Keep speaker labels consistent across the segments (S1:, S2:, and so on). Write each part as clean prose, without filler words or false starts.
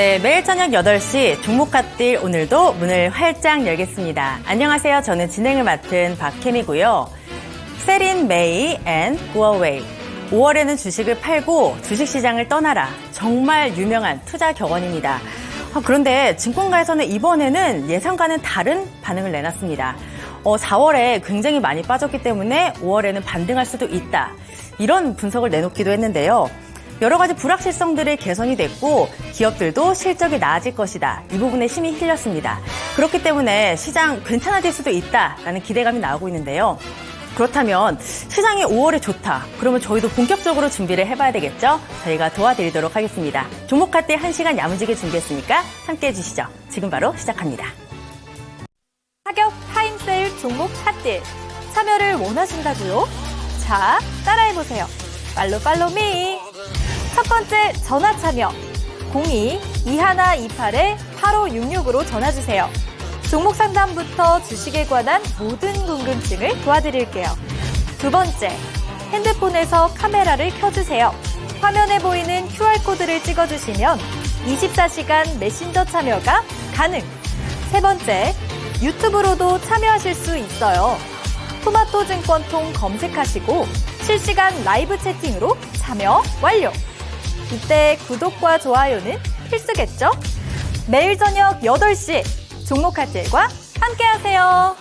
S1: 네, 매일 저녁 8시 종목핫딜 오늘도 문을 활짝 열겠습니다. 안녕하세요. 저는 진행을 맡은 박혜미고요. 셀인 메이 앤 구어웨이. 5월에는 주식을 팔고 주식시장을 떠나라. 정말 유명한 투자 격언입니다. 그런데 증권가에서는 이번에는 예상과는 다른 반응을 내놨습니다. 4월에 굉장히 많이 빠졌기 때문에 5월에는 반등할 수도 있다. 이런 분석을 내놓기도 했는데요. 여러 가지 불확실성들이 개선이 됐고 기업들도 실적이 나아질 것이다. 이 부분에 힘이 실렸습니다. 그렇기 때문에 시장 괜찮아질 수도 있다라는 기대감이 나오고 있는데요. 그렇다면 시장이 5월에 좋다. 그러면 저희도 본격적으로 준비를 해봐야 되겠죠? 저희가 도와드리도록 하겠습니다. 종목핫딜 1시간 야무지게 준비했으니까 함께해 주시죠. 지금 바로 시작합니다.
S2: 하격 타임세일 종목 핫딜 참여를 원하신다고요? 자, 따라해보세요. 팔로미. 첫 번째 전화 참여 02-2128-8566으로 전화주세요. 종목 상담부터 주식에 관한 모든 궁금증을 도와드릴게요. 두 번째, 핸드폰에서 카메라를 켜주세요. 화면에 보이는 QR코드를 찍어주시면 24시간 메신저 참여가 가능. 세 번째, 유튜브로도 참여하실 수 있어요. 토마토증권통 검색하시고 실시간 라이브 채팅으로 참여 완료. 이때 구독과 좋아요는 필수겠죠? 매일 저녁 8시 종목핫딜과 함께하세요.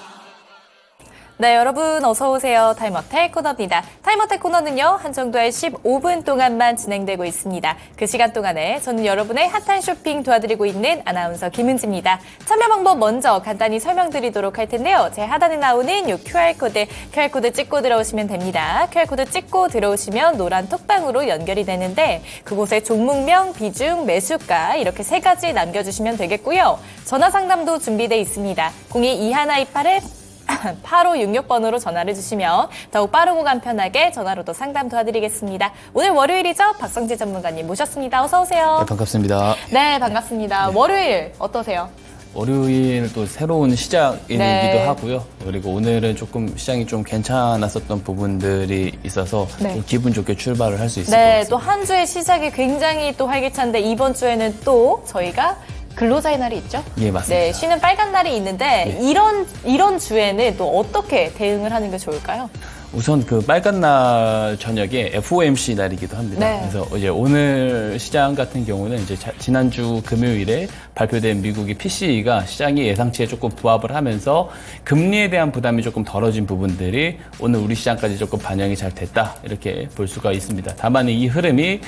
S2: 네, 여러분 어서 오세요. 타임어택 코너입니다. 타임어택 코너는요, 한정도에 15분 동안만 진행되고 있습니다. 그 시간 동안에 저는 여러분의 핫한 쇼핑 도와드리고 있는 아나운서 김은지입니다. 참여 방법 먼저 간단히 설명드리도록 할 텐데요. 제 하단에 나오는 이 QR코드 찍고 들어오시면 됩니다. QR코드 찍고 들어오시면 노란 톡방으로 연결이 되는데 그곳에 종목명, 비중, 매수가 이렇게 3가지 남겨주시면 되겠고요. 전화 상담도 준비되어 있습니다. 02-2128-8566번으로 전화를 주시면 더욱 빠르고 간편하게 전화로도 상담 도와드리겠습니다. 오늘 월요일이죠? 박성재 전문가님 모셨습니다. 어서 오세요.
S3: 네, 반갑습니다.
S2: 네, 반갑습니다. 네. 월요일 어떠세요?
S3: 월요일 또 새로운 시작이기도 하고요. 그리고 오늘은 조금 시장이 좀 괜찮았었던 부분들이 있어서 좀 기분 좋게 출발을 할 수 있을 것 같습니다.
S2: 또 한 주의 시작이 굉장히 또 활기찬데 이번 주에는 또 저희가 근로자의 날이 있죠?
S3: 예, 맞습니다.
S2: 네, 쉬는 빨간 날이 있는데 이런 주에는 또 어떻게 대응을 하는 게 좋을까요?
S3: 우선 그 빨간 날 저녁에 FOMC 날이기도 합니다.
S2: 네.
S3: 그래서 이제 오늘 시장 같은 경우는 이제 지난주 금요일에 발표된 미국의 PCE가 시장이 예상치에 조금 부합을 하면서 금리에 대한 부담이 조금 덜어진 부분들이 오늘 우리 시장까지 조금 반영이 잘 됐다 이렇게 볼 수가 있습니다. 다만 이 흐름이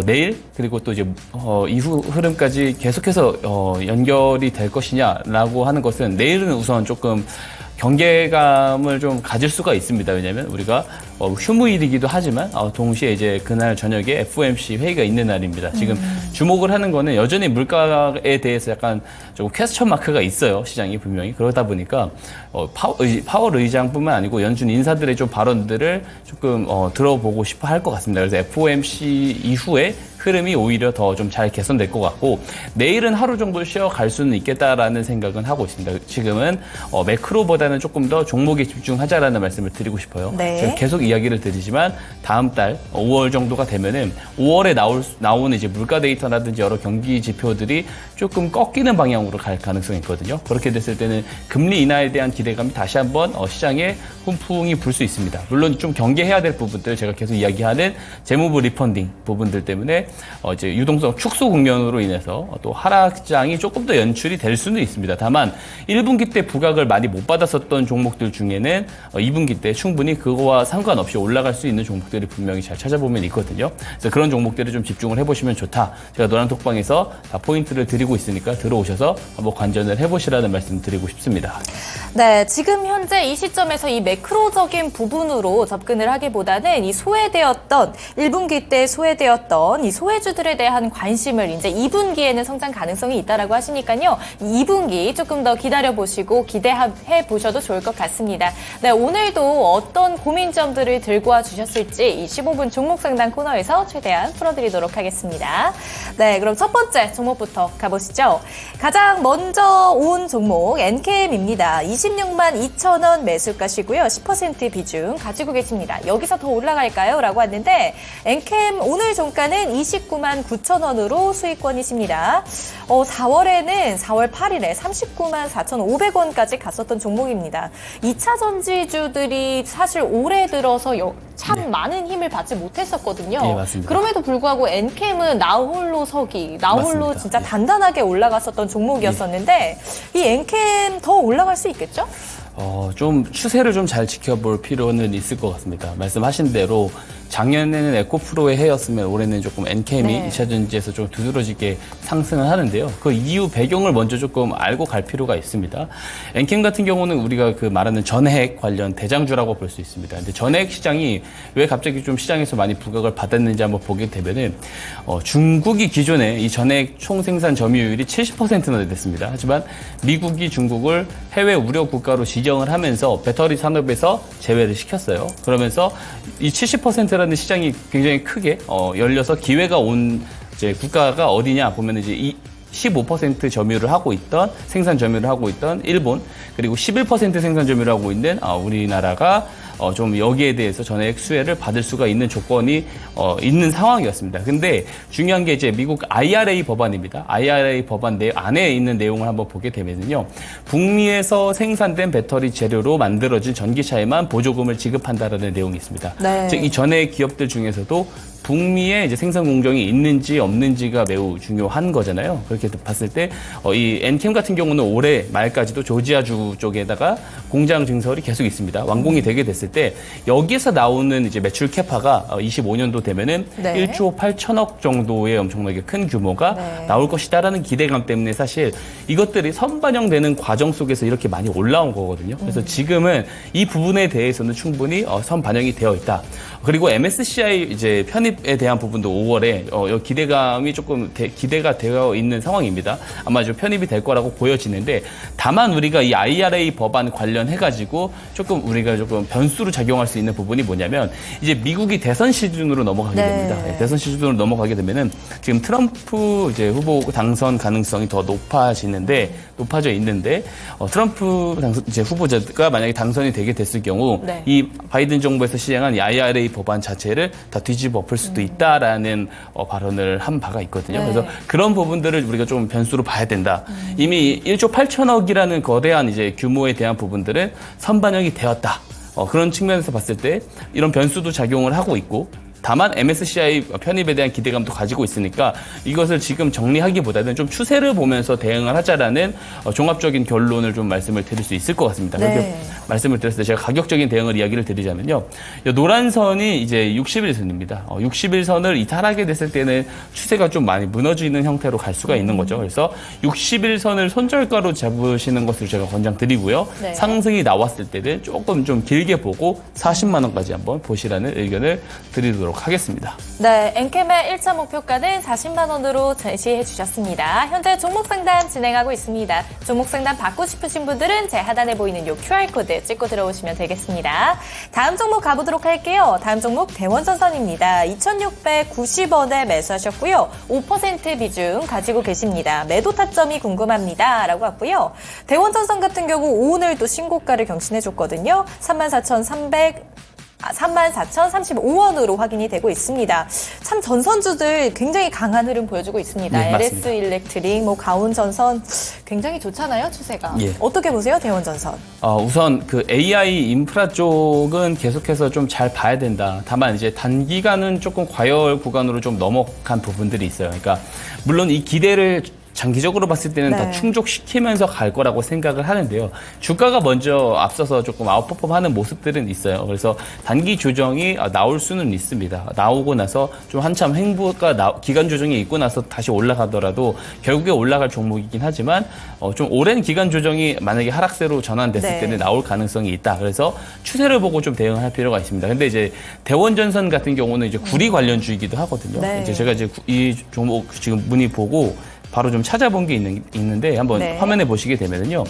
S3: 내일 그리고 또 이제 이후 흐름까지 계속해서 연결이 될 것이냐라고 하는 것은 내일은 우선 조금 경계감을 좀 가질 수가 있습니다. 왜냐하면 우리가 휴무일이기도 하지만 동시에 이제 그날 저녁에 FOMC 회의가 있는 날입니다. 지금 주목을 하는 거는 여전히 물가에 대해서 약간 조금 퀘스천 마크가 있어요. 시장이 분명히. 그러다 보니까 파월 의장뿐만 아니고 연준 인사들의 좀 발언들을 조금 들어보고 싶어 할 것 같습니다. 그래서 FOMC 이후에 흐름이 오히려 더 좀 잘 개선될 것 같고 내일은 하루 정도 쉬어갈 수는 있겠다라는 생각은 하고 있습니다. 지금은 매크로보다는 조금 더 종목에 집중하자라는 말씀을 드리고 싶어요.
S2: 네.
S3: 제가 계속 이야기를 드리지만 다음 달 5월 정도가 되면은 5월에 나오는 이제 물가 데이터라든지 여러 경기 지표들이 조금 꺾이는 방향으로 갈 가능성이 있거든요. 그렇게 됐을 때는 금리 인하에 대한 기대감이 다시 한번 시장에 훈풍이 불 수 있습니다. 물론 좀 경계해야 될 부분들 제가 계속 이야기하는 재무부 리펀딩 부분들 때문에 이제 유동성 축소 국면으로 인해서 또 하락장이 조금 더 연출이 될 수는 있습니다. 다만 1분기 때 부각을 많이 못 받았었던 종목들 중에는 2분기 때 충분히 그거와 상관없이 올라갈 수 있는 종목들이 분명히 잘 찾아보면 있거든요. 그래서 그런 종목들을 좀 집중을 해보시면 좋다. 제가 노란톡방에서 다 포인트를 드리고 있으니까 들어오셔서 한번 관전을 해보시라는 말씀 드리고 싶습니다.
S2: 네, 지금 현재 이 시점에서 이 매크로적인 부분으로 접근을 하기보다는 이 소외되었던 1분기 때 소외되었던 이 소외주들에 대한 관심을 이제 2분기에는 성장 가능성이 있다라고 하시니까요. 2분기 조금 더 기다려보시고 기대해 보셔도 좋을 것 같습니다. 네, 오늘도 어떤 고민점들을 뉴스를 들고 와 주셨을지 이 15분 종목 상담 코너에서 최대한 풀어드리도록 하겠습니다. 네, 그럼 첫 번째 종목부터 가보시죠. 가장 먼저 온 종목 NKM입니다. 26만 2천 원 매수가시고요. 10% 비중 가지고 계십니다. 여기서 더 올라갈까요? 라고 왔는데 NKM 오늘 종가는 29만 9천 원으로 수익권이십니다. 4월 8일에 39만 4,500원까지 갔었던 종목입니다. 2차 전지주들이 사실 올해 들어서 참 많은 힘을 받지 못했었거든요.
S3: 네, 맞습니다.
S2: 그럼에도 불구하고 NKM은 나홀로 나홀로
S3: 맞습니다.
S2: 진짜 단단하게 올라갔었던 종목이었었는데 이 NKM 더 올라갈 수 있겠죠?
S3: 좀 추세를 좀 잘 지켜볼 필요는 있을 것 같습니다. 말씀하신 대로 작년에는 에코프로의 해였으면 올해는 조금 NKM이
S2: 네.
S3: 2차 전지에서 좀 두드러지게 상승을 하는데요. 그 이유 배경을 먼저 조금 알고 갈 필요가 있습니다. NKM 같은 경우는 우리가 그 말하는 전해액 관련 대장주라고 볼 수 있습니다. 근데 전해액 시장이 왜 갑자기 좀 시장에서 많이 부각을 받았는지 한번 보게 되면은 중국이 기존에 이 전해액 총 생산 점유율이 70%나 됐습니다. 하지만 미국이 중국을 해외 우려 국가로 지정을 하면서 배터리 산업에서 제외를 시켰어요. 그러면서 이 70%라는 시장이 굉장히 크게 열려서 기회가 온 이제 국가가 어디냐 보면 이제 이 15% 점유를 하고 있던 생산 점유를 하고 있던 일본 그리고 11% 생산 점유를 하고 있는 우리나라가 좀 여기에 대해서 전액 수혜를 받을 수가 있는 조건이 있는 상황이었습니다. 근데 중요한 게 이제 미국 IRA 법안입니다. IRA 법안 안에 있는 내용을 한번 보게 되면요. 북미에서 생산된 배터리 재료로 만들어진 전기차에만 보조금을 지급한다라는 내용이 있습니다.
S2: 네.
S3: 즉 이 전액 기업들 중에서도 북미에 이제 생산 공정이 있는지 없는지가 매우 중요한 거잖아요. 그렇게 봤을 때 이 NKM 같은 경우는 올해 말까지도 조지아주 쪽에다가 공장 증설이 계속 있습니다. 완공이 되게 됐을 때 여기에서 나오는 이제 매출 캐파가 25년도 되면은
S2: 네.
S3: 1조 8천억 정도의 엄청나게 큰 규모가
S2: 네.
S3: 나올 것이다라는 기대감 때문에 사실 이것들이 선반영되는 과정 속에서 이렇게 많이 올라온 거거든요. 그래서 지금은 이 부분에 대해서는 충분히 선반영이 되어 있다. 그리고 MSCI 이제 편입에 대한 부분도 5월에 기대감이 조금 기대가 되어 있는 상황입니다. 아마 좀 편입이 될 거라고 보여지는데 다만 우리가 이 IRA 법안 관련해가지고 조금 우리가 조금 변수로 작용할 수 있는 부분이 뭐냐면 이제 미국이 대선 시즌으로 넘어가게
S2: 네.
S3: 됩니다. 대선 시즌으로 넘어가게 되면은 지금 트럼프 이제 후보 당선 가능성이 더 높아져 있는데 트럼프 이제 후보자가 만약에 당선이 되게 됐을 경우
S2: 네.
S3: 이 바이든 정부에서 시행한 이 IRA 법안 자체를 다 뒤집어 엎을 수도 있다라는 발언을 한 바가 있거든요.
S2: 네.
S3: 그래서 그런 부분들을 우리가 좀 변수로 봐야 된다. 이미 1조 8천억이라는 거대한 이제 규모에 대한 부분들은 선반영이 되었다. 그런 측면에서 봤을 때 이런 변수도 작용을 하고 있고 다만 MSCI 편입에 대한 기대감도 가지고 있으니까 이것을 지금 정리하기보다는 좀 추세를 보면서 대응을 하자라는 종합적인 결론을 좀 말씀을 드릴 수 있을 것 같습니다.
S2: 네.
S3: 그렇게 말씀을 드렸을 때 제가 가격적인 대응을 이야기를 드리자면요. 노란 선이 이제 60일선입니다. 60일선을 이탈하게 됐을 때는 추세가 좀 많이 무너지는 형태로 갈 수가 있는 거죠. 그래서 60일선을 손절가로 잡으시는 것을 제가 권장드리고요.
S2: 네.
S3: 상승이 나왔을 때는 조금 좀 길게 보고 40만 원까지 한번 보시라는 의견을 드리도록 하겠습니다.
S2: 네, NKM의 1차 목표가는 40만 원으로 제시해 주셨습니다. 현재 종목 상담 진행하고 있습니다. 종목 상담 받고 싶으신 분들은 제 하단에 보이는 이 QR코드 찍고 들어오시면 되겠습니다. 다음 종목 가보도록 할게요. 다음 종목 대원전선입니다. 2,690원에 매수하셨고요. 5% 비중 가지고 계십니다. 매도 타점이 궁금합니다. 라고 왔고요. 대원전선 같은 경우 오늘 또 신고가를 경신해줬거든요. 34,035원으로 확인이 되고 있습니다. 참 전선주들 굉장히 강한 흐름 보여주고 있습니다.
S3: 네,
S2: LS
S3: 맞습니다.
S2: 일렉트릭, 가온전선 굉장히 좋잖아요, 추세가.
S3: 예.
S2: 어떻게 보세요, 대원전선?
S3: 우선 그 AI 인프라 쪽은 계속해서 좀 잘 봐야 된다. 다만 이제 단기간은 조금 과열 구간으로 좀 넘어간 부분들이 있어요. 그러니까 물론 이 기대를 장기적으로 봤을 때는
S2: 네.
S3: 다 충족시키면서 갈 거라고 생각을 하는데요. 주가가 먼저 앞서서 조금 아웃퍼폼하는 모습들은 있어요. 그래서 단기 조정이 나올 수는 있습니다. 나오고 나서 좀 한참 기간 조정이 있고 나서 다시 올라가더라도 결국에 올라갈 종목이긴 하지만 좀 오랜 기간 조정이 만약에 하락세로 전환됐을
S2: 네.
S3: 때는 나올 가능성이 있다. 그래서 추세를 보고 좀 대응할 필요가 있습니다. 근데 이제 대원전선 같은 경우는 이제 구리 관련주이기도 하거든요.
S2: 네.
S3: 이제 제가 이제 이 종목 지금 문의 보고 바로 좀 찾아본 게 있는데 한번
S2: 네.
S3: 화면에 보시게 되면요.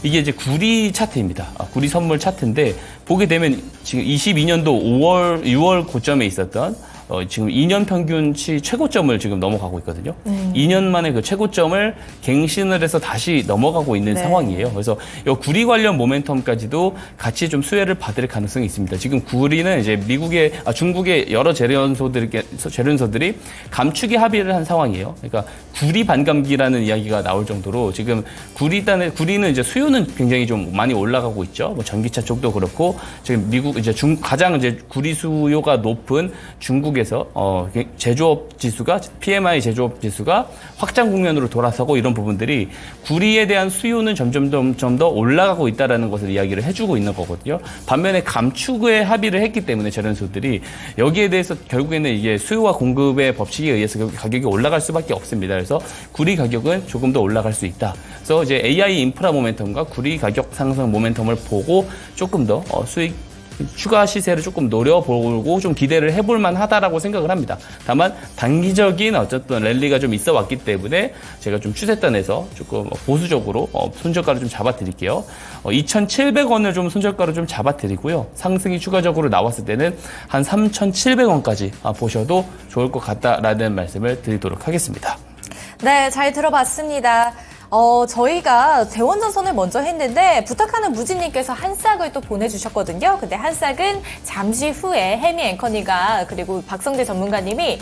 S3: 이게 이제 구리 차트입니다. 구리 선물 차트인데 보게 되면 지금 22년도 5월, 6월 고점에 있었던 지금 2년 평균치 최고점을 지금 넘어가고 있거든요. 2년 만에 그 최고점을 갱신을 해서 다시 넘어가고 있는
S2: 네.
S3: 상황이에요. 그래서 이 구리 관련 모멘텀까지도 같이 좀 수혜를 받을 가능성이 있습니다. 지금 구리는 이제 중국의 여러 재련소들이 감축에 합의를 한 상황이에요. 그러니까 구리 반감기라는 이야기가 나올 정도로 지금 구리는 이제 수요는 굉장히 좀 많이 올라가고 있죠. 뭐 전기차 쪽도 그렇고 지금 미국 이제 가장 이제 구리 수요가 높은 중국에서 제조업 지수가 PMI 제조업 지수가 확장 국면으로 돌아서고 이런 부분들이 구리에 대한 수요는 점점 더 올라가고 있다라는 것을 이야기를 해주고 있는 거거든요. 반면에 감축에 합의를 했기 때문에 재련소들이 여기에 대해서 결국에는 이게 수요와 공급의 법칙에 의해서 가격이 올라갈 수밖에 없습니다. 그래서 구리 가격은 조금 더 올라갈 수 있다. 그래서 이제 AI 인프라 모멘텀과 구리 가격 상승 모멘텀을 보고 조금 더 수익 추가 시세를 조금 노려보고 좀 기대를 해볼 만하다라고 생각을 합니다. 다만 단기적인 어쨌든 랠리가 좀 있어 왔기 때문에 제가 좀 추세단에서 조금 보수적으로 손절가를 좀 잡아드릴게요. 2,700원을 좀 손절가로 좀 잡아드리고요. 상승이 추가적으로 나왔을 때는 한 3,700원까지 보셔도 좋을 것 같다라는 말씀을 드리도록 하겠습니다.
S2: 네, 잘 들어봤습니다. 저희가 대원전선을 먼저 했는데 부탁하는 무진님께서 한 싹을 또 보내주셨거든요. 근데 한 싹은 잠시 후에 혜미 앵커님과 그리고 박성재 전문가님이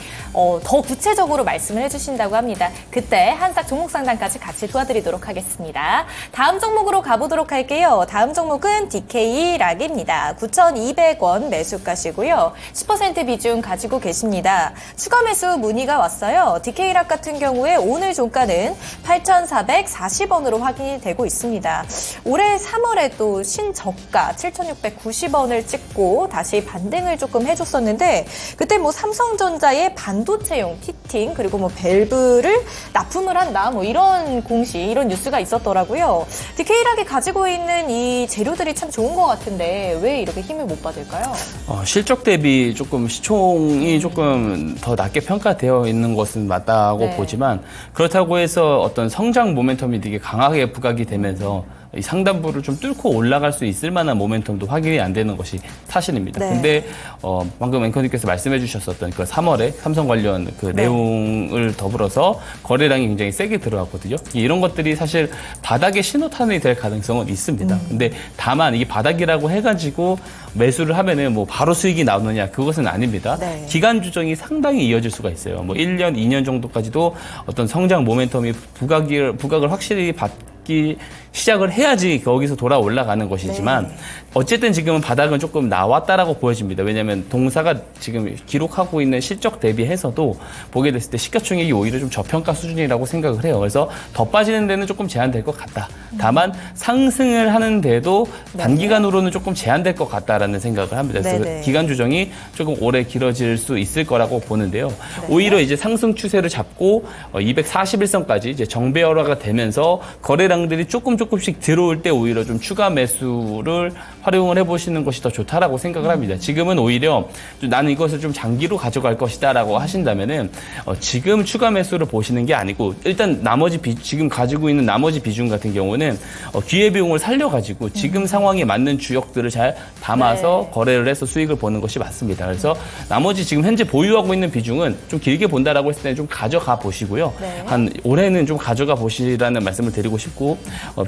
S2: 더 구체적으로 말씀을 해주신다고 합니다. 그때 한 싹 종목 상담까지 같이 도와드리도록 하겠습니다. 다음 종목으로 가보도록 할게요. 다음 종목은 DK 락입니다. 9,200원 매수가시고요. 10% 비중 가지고 계십니다. 추가 매수 문의가 왔어요. DK 락 같은 경우에 오늘 종가는 8,440원으로 확인이 되고 있습니다. 올해 3월에 또 신저가 7,690원을 찍고 다시 반등을 조금 해줬었는데 그때 뭐 삼성전자의 반도체용 티팅 그리고 뭐 밸브를 납품을 한다 뭐 이런 이런 뉴스가 있었더라고요. DK락이 가지고 있는 이 재료들이 참 좋은 것 같은데 왜 이렇게 힘을 못 받을까요?
S3: 실적 대비 조금 시총이 조금 더 낮게 평가되어 있는 것은 맞다고
S2: 네.
S3: 보지만 그렇다고 해서 어떤 성장 모멘텀이 되게 강하게 부각이 되면서 이 상단부를 좀 뚫고 올라갈 수 있을 만한 모멘텀도 확인이 안 되는 것이 사실입니다.
S2: 네.
S3: 근데 방금 앵커님께서 말씀해 주셨었던 그 3월에 삼성 관련 그
S2: 네.
S3: 내용을 더불어서 거래량이 굉장히 세게 들어왔거든요. 이런 것들이 사실 바닥의 신호탄이 될 가능성은 있습니다. 근데 다만 이게 바닥이라고 해가지고 매수를 하면은 뭐 바로 수익이 나오느냐 그것은 아닙니다.
S2: 네.
S3: 기간 조정이 상당히 이어질 수가 있어요. 뭐 1년, 2년 정도까지도 어떤 성장 모멘텀이 부각을 확실히 받기 시작을 해야지 거기서 돌아 올라가는 것이지만
S2: 네.
S3: 어쨌든 지금은 바닥은 조금 나왔다라고 보여집니다. 왜냐하면 동사가 지금 기록하고 있는 실적 대비해서도 보게 됐을 때 시가총액이 오히려 좀 저평가 수준이라고 생각을 해요. 그래서 더 빠지는 데는 조금 제한될 것 같다. 다만 상승을 하는데도 단기간으로는 조금 제한될 것 같다라는 생각을 합니다. 그래서
S2: 네네.
S3: 기간 조정이 조금 오래 길어질 수 있을 거라고 보는데요. 오히려 이제 상승 추세를 잡고 241선까지 이제 정배열화가 되면서 거래량들이 조금씩 들어올 때 오히려 좀 추가 매수를 활용을 해보시는 것이 더 좋다라고 생각을 합니다. 지금은 오히려 나는 이것을 좀 장기로 가져갈 것이다라고 하신다면은 지금 추가 매수를 보시는 게 아니고 일단 지금 가지고 있는 나머지 비중 같은 경우는 기회비용을 살려가지고 지금 상황에 맞는 주역들을 잘 담아서
S2: 네.
S3: 거래를 해서 수익을 보는 것이 맞습니다. 그래서 나머지 지금 현재 보유하고 있는 비중은 좀 길게 본다라고 했을 때는 좀 가져가 보시고요.
S2: 네.
S3: 한 올해는 좀 가져가 보시라는 말씀을 드리고 싶고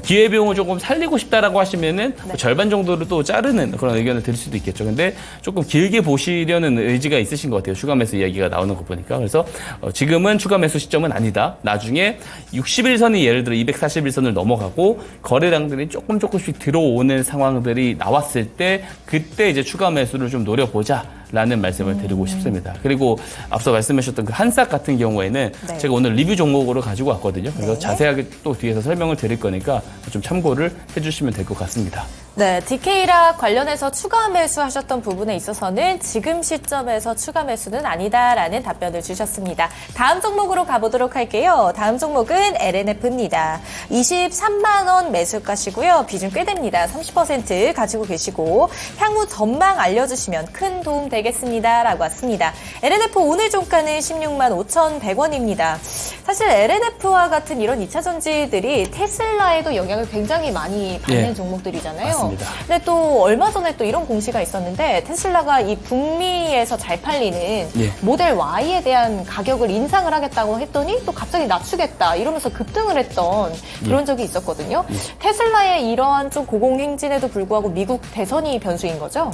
S3: 기회비용을 조금 살리고 싶다라고 하시면은
S2: 네.
S3: 절반 정도를 또 자르는 그런 의견을 드릴 수도 있겠죠. 근데 조금 길게 보시려는 의지가 있으신 것 같아요. 추가 매수 이야기가 나오는 거 보니까. 그래서 지금은 추가 매수 시점은 아니다. 나중에 60일선이 예를 들어 241선을 넘어가고 거래량들이 조금씩 들어오는 상황들이 나왔을 때 그때 이제 추가 매수를 좀 노려보자. 라는 말씀을 드리고 싶습니다. 그리고 앞서 말씀하셨던 그 한싹 같은 경우에는
S2: 네.
S3: 제가 오늘 리뷰 종목으로 가지고 왔거든요. 그래서
S2: 네.
S3: 자세하게 또 뒤에서 설명을 드릴 거니까 좀 참고를 해주시면 될 것 같습니다.
S2: 네, DK락 관련해서 추가 매수하셨던 부분에 있어서는 지금 시점에서 추가 매수는 아니다라는 답변을 주셨습니다. 다음 종목으로 가보도록 할게요. 다음 종목은 LNF입니다. 23만 원 매수가시고요. 비중 꽤 됩니다. 30% 가지고 계시고 향후 전망 알려주시면 큰 도움 되겠습니다. 라고 왔습니다. LNF 오늘 종가는 16만 5,100원입니다. 사실 LNF와 같은 이런 2차 전지들이 테슬라에도 영향을 굉장히 많이 받는 종목들이잖아요.
S3: 맞습니다.
S2: 근데 또 얼마 전에 또 이런 공시가 있었는데 테슬라가 이 북미에서 잘 팔리는 모델 Y에 대한 가격을 인상을 하겠다고 했더니 또 갑자기 낮추겠다 이러면서 급등을 했던 그런 적이 있었거든요. 테슬라의 이러한 좀 고공행진에도 불구하고 미국 대선이 변수인 거죠?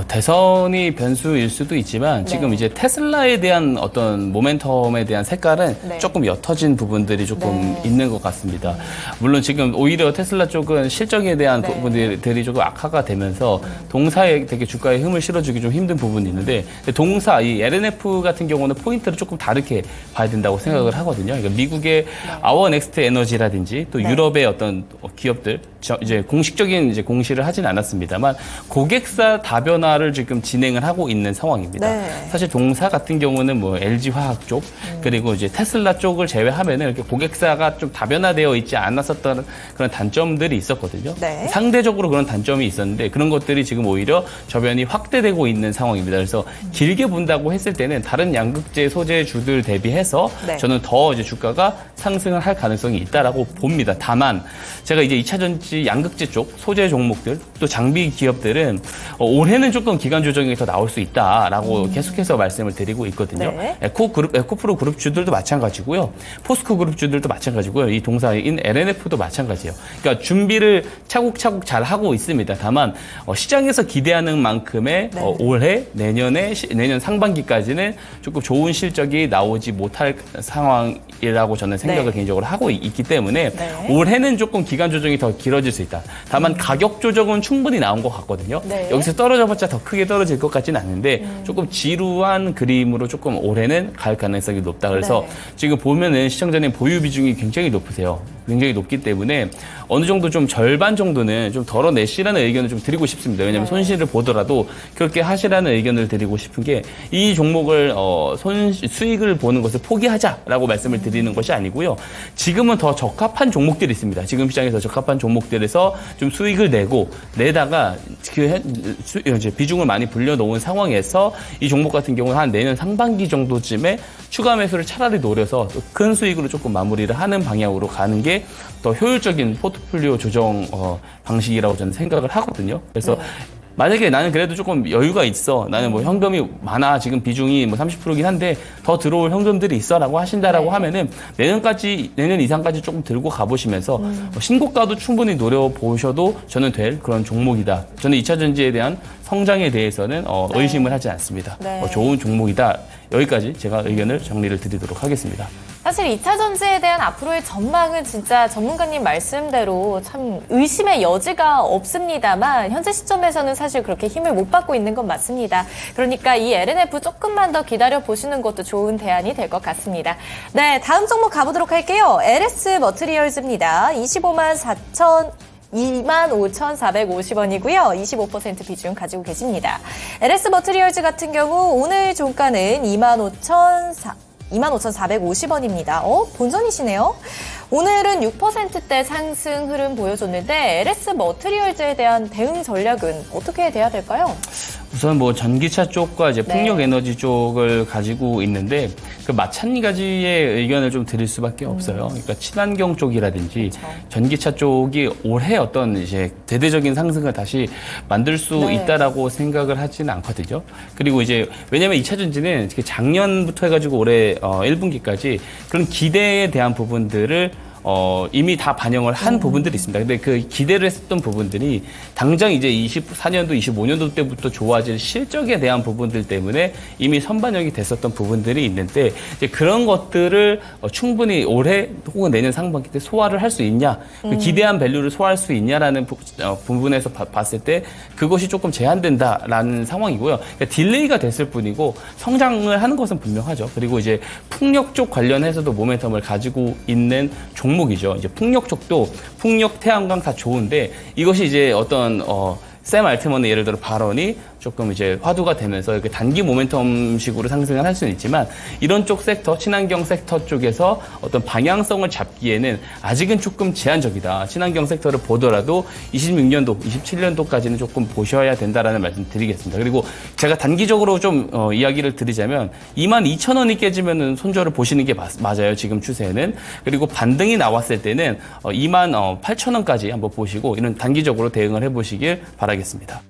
S3: 대선이 변수일 수도 있지만 지금 이제 테슬라에 대한 어떤 모멘텀에 대한 색깔은 조금 옅어진 부분들이 조금 있는 것 같습니다. 물론 지금 오히려 테슬라 쪽은 실적에 대한 부분들이 조금 악화가 되면서 동사에 되게 주가에 힘을 실어주기 좀 힘든 부분이 있는데 동사, 이 LNF 같은 경우는 포인트를 조금 다르게 봐야 된다고 생각을 하거든요. 그러니까 미국의 아워 넥스트 에너지라든지 또 유럽의 어떤 기업들 이제 공식적인 이제 공시를 하진 않았습니다만 고객사 다변화를 지금 진행을 하고 있는 상황입니다. 사실 동사 같은 경우는 뭐 LG 화학 쪽 그리고 이제 테슬라 쪽을 제외하면은 이렇게 고객사가 좀 다변화되어 있지 않았었던 그런 단점들이 있었거든요. 상대적으로 그런 단점이 있었는데 그런 것들이 지금 오히려 저변이 확대되고 있는 상황입니다. 그래서 길게 본다고 했을 때는 다른 양극재 소재주들 대비해서 저는 더 이제 주가가 상승을 할 가능성이 있다라고 봅니다. 다만 제가 이제 2차 전지 양극재 쪽 소재 종목들 또 장비 기업들은 올해는 조금 기간 조정이 더 나올 수 있다라고 계속해서 말씀을 드리고 있거든요. 에코프로 그룹주들도 마찬가지고요. 포스코 그룹주들도 마찬가지고요. 이 동사인 LNF도 마찬가지예요. 그러니까 준비를 차곡차곡 잘 하고 있습니다. 다만 시장에서 기대하는 만큼의 올해 내년 상반기까지는 조금 좋은 실적이 나오지 못할 상황이라고 저는 생각을 개인적으로 하고 있기 때문에 올해는 조금 기간 조정이 더 길어질 수 있다. 다만 가격 조정은 충분히 나온 것 같거든요. 여기서 떨어져봤자 더 크게 떨어질 것 같지는 않은데 조금 지루한 그림으로 조금 올해는 갈 가능성이 높다. 그래서 지금 보면은 시청자님 보유 비중이 굉장히 높으세요. 굉장히 높기 때문에 어느 정도 좀 절반 정도는 좀 덜어내시라는 의견을 좀 드리고 싶습니다. 왜냐하면 손실을 보더라도 그렇게 하시라는 의견을 드리고 싶은 게 이 종목을 수익을 보는 것을 포기하자라고 말씀을 드리는 것이 아니고요. 지금은 더 적합한 종목들이 있습니다. 지금 시장에서 적합한 종목들에서 좀 수익을 내다가 이제 비중을 많이 불려놓은 상황에서 이 종목 같은 경우는 한 내년 상반기 정도쯤에 추가 매수를 차라리 노려서 큰 수익으로 조금 마무리를 하는 방향으로 가는 게 더 효율적인 포트폴리오 조정 방식이라고 저는 생각을 하거든요. 그래서 만약에 나는 그래도 조금 여유가 있어. 나는 뭐 현금이 많아. 지금 비중이 뭐 30%긴 한데 더 들어올 현금들이 있어라고 하신다라고 하면은 내년 이상까지 조금 들고 가보시면서 신고가도 충분히 노려보셔도 저는 될 그런 종목이다. 저는 2차 전지에 대한 성장에 대해서는 의심을 하지 않습니다. 좋은 종목이다. 여기까지 제가 의견을 정리를 드리도록 하겠습니다.
S2: 사실 2차 전지에 대한 앞으로의 전망은 진짜 전문가님 말씀대로 참 의심의 여지가 없습니다만 현재 시점에서는 사실 그렇게 힘을 못 받고 있는 건 맞습니다. 그러니까 이 LNF 조금만 더 기다려 보시는 것도 좋은 대안이 될 것 같습니다. 네, 다음 종목 가보도록 할게요. LS 머트리얼즈입니다. 25,450원이고요. 25% 비중 가지고 계십니다. LS 머트리얼즈 같은 경우 오늘 종가는 25,450원입니다. 본선이시네요. 오늘은 6%대 상승 흐름 보여줬는데 LS 머트리얼즈에 대한 대응 전략은 어떻게 돼야 될까요?
S3: 우선 뭐 전기차 쪽과 이제 풍력 에너지 쪽을 가지고 있는데 그 마찬가지의 의견을 좀 드릴 수밖에 없어요. 그러니까 친환경 쪽이라든지 전기차 쪽이 올해 어떤 이제 대대적인 상승을 다시 만들 수 있다라고 생각을 하지는 않거든요. 그리고 이제 왜냐면 2차 전지는 작년부터 해가지고 올해 1분기까지 그런 기대에 대한 부분들을 이미 다 반영을 한 부분들이 있습니다. 근데 그 기대를 했었던 부분들이 당장 이제 24년도, 25년도 때부터 좋아질 실적에 대한 부분들 때문에 이미 선반영이 됐었던 부분들이 있는데 이제 그런 것들을 충분히 올해 혹은 내년 상반기 때 소화를 할 수 있냐, 그 기대한 밸류를 소화할 수 있냐라는 부분에서 봤을 때 그것이 조금 제한된다라는 상황이고요. 그러니까 딜레이가 됐을 뿐이고 성장을 하는 것은 분명하죠. 그리고 이제 풍력 쪽 관련해서도 모멘텀을 가지고 있는 종목 종목이죠. 이제 풍력 쪽도 풍력, 태양광 다 좋은데 이것이 이제 어떤 샘 알트먼의 예를 들어 발언이 조금 이제 화두가 되면서 이렇게 단기 모멘텀식으로 상승을 할 수는 있지만 이런 쪽 섹터, 친환경 섹터 쪽에서 어떤 방향성을 잡기에는 아직은 조금 제한적이다. 친환경 섹터를 보더라도 26년도, 27년도까지는 조금 보셔야 된다라는 말씀 드리겠습니다. 그리고 제가 단기적으로 좀 이야기를 드리자면 22,000원이 깨지면은 손절을 보시는 게 맞아요. 지금 추세는. 그리고 반등이 나왔을 때는 28,000원까지 한번 보시고 이런 단기적으로 대응을 해보시길 바라겠습니다.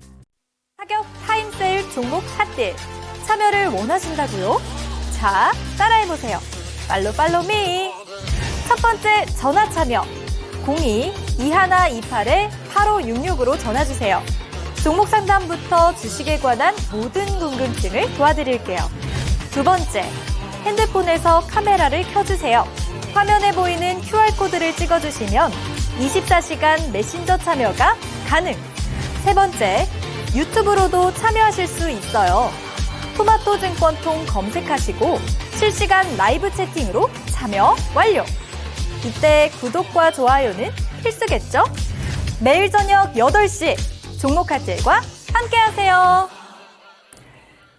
S2: 타격 타임세일 종목 핫딜 참여를 원하신다고요? 자, 따라해보세요. 팔로미. 첫 번째 전화 참여 02-2128-8566으로 전화주세요. 종목 상담부터 주식에 관한 모든 궁금증을 도와드릴게요. 두 번째, 핸드폰에서 카메라를 켜주세요. 화면에 보이는 QR코드를 찍어주시면 24시간 메신저 참여가 가능. 세 번째, 유튜브로도 참여하실 수 있어요. 토마토 증권통 검색하시고 실시간 라이브 채팅으로 참여 완료. 이때 구독과 좋아요는 필수겠죠? 매일 저녁 8시 종목 핫딜과 함께하세요.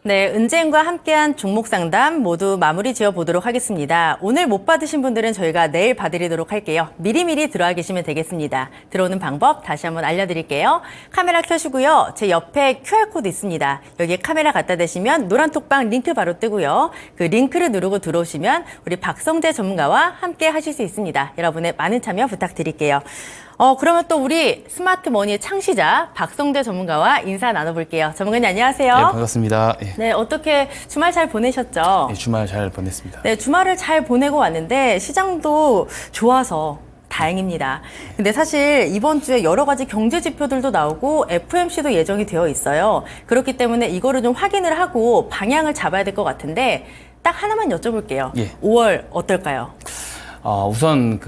S1: 네, 은재인과 함께한 종목 상담 모두 마무리 지어보도록 하겠습니다. 오늘 못 받으신 분들은 저희가 내일 봐드리도록 할게요. 미리미리 들어와 계시면 되겠습니다. 들어오는 방법 다시 한번 알려드릴게요. 카메라 켜시고요. 제 옆에 QR코드 있습니다. 여기에 카메라 갖다 대시면 노란 톡방 링크 바로 뜨고요. 그 링크를 누르고 들어오시면 우리 박성재 전문가와 함께 하실 수 있습니다. 여러분의 많은 참여 부탁드릴게요. 그러면 또 우리 스마트머니의 창시자 박성재 전문가와 인사 나눠볼게요. 전문가님 안녕하세요.
S3: 네, 반갑습니다.
S1: 네, 어떻게 주말 잘 보내셨죠?
S3: 네, 주말 잘 보냈습니다.
S1: 네, 주말을 잘 보내고 왔는데 시장도 좋아서 다행입니다. 근데 사실 이번 주에 여러 가지 경제 지표들도 나오고 FOMC도 예정이 되어 있어요. 그렇기 때문에 이거를 좀 확인을 하고 방향을 잡아야 될 것 같은데 딱 하나만 여쭤볼게요.
S3: 예.
S1: 5월 어떨까요?
S3: 우선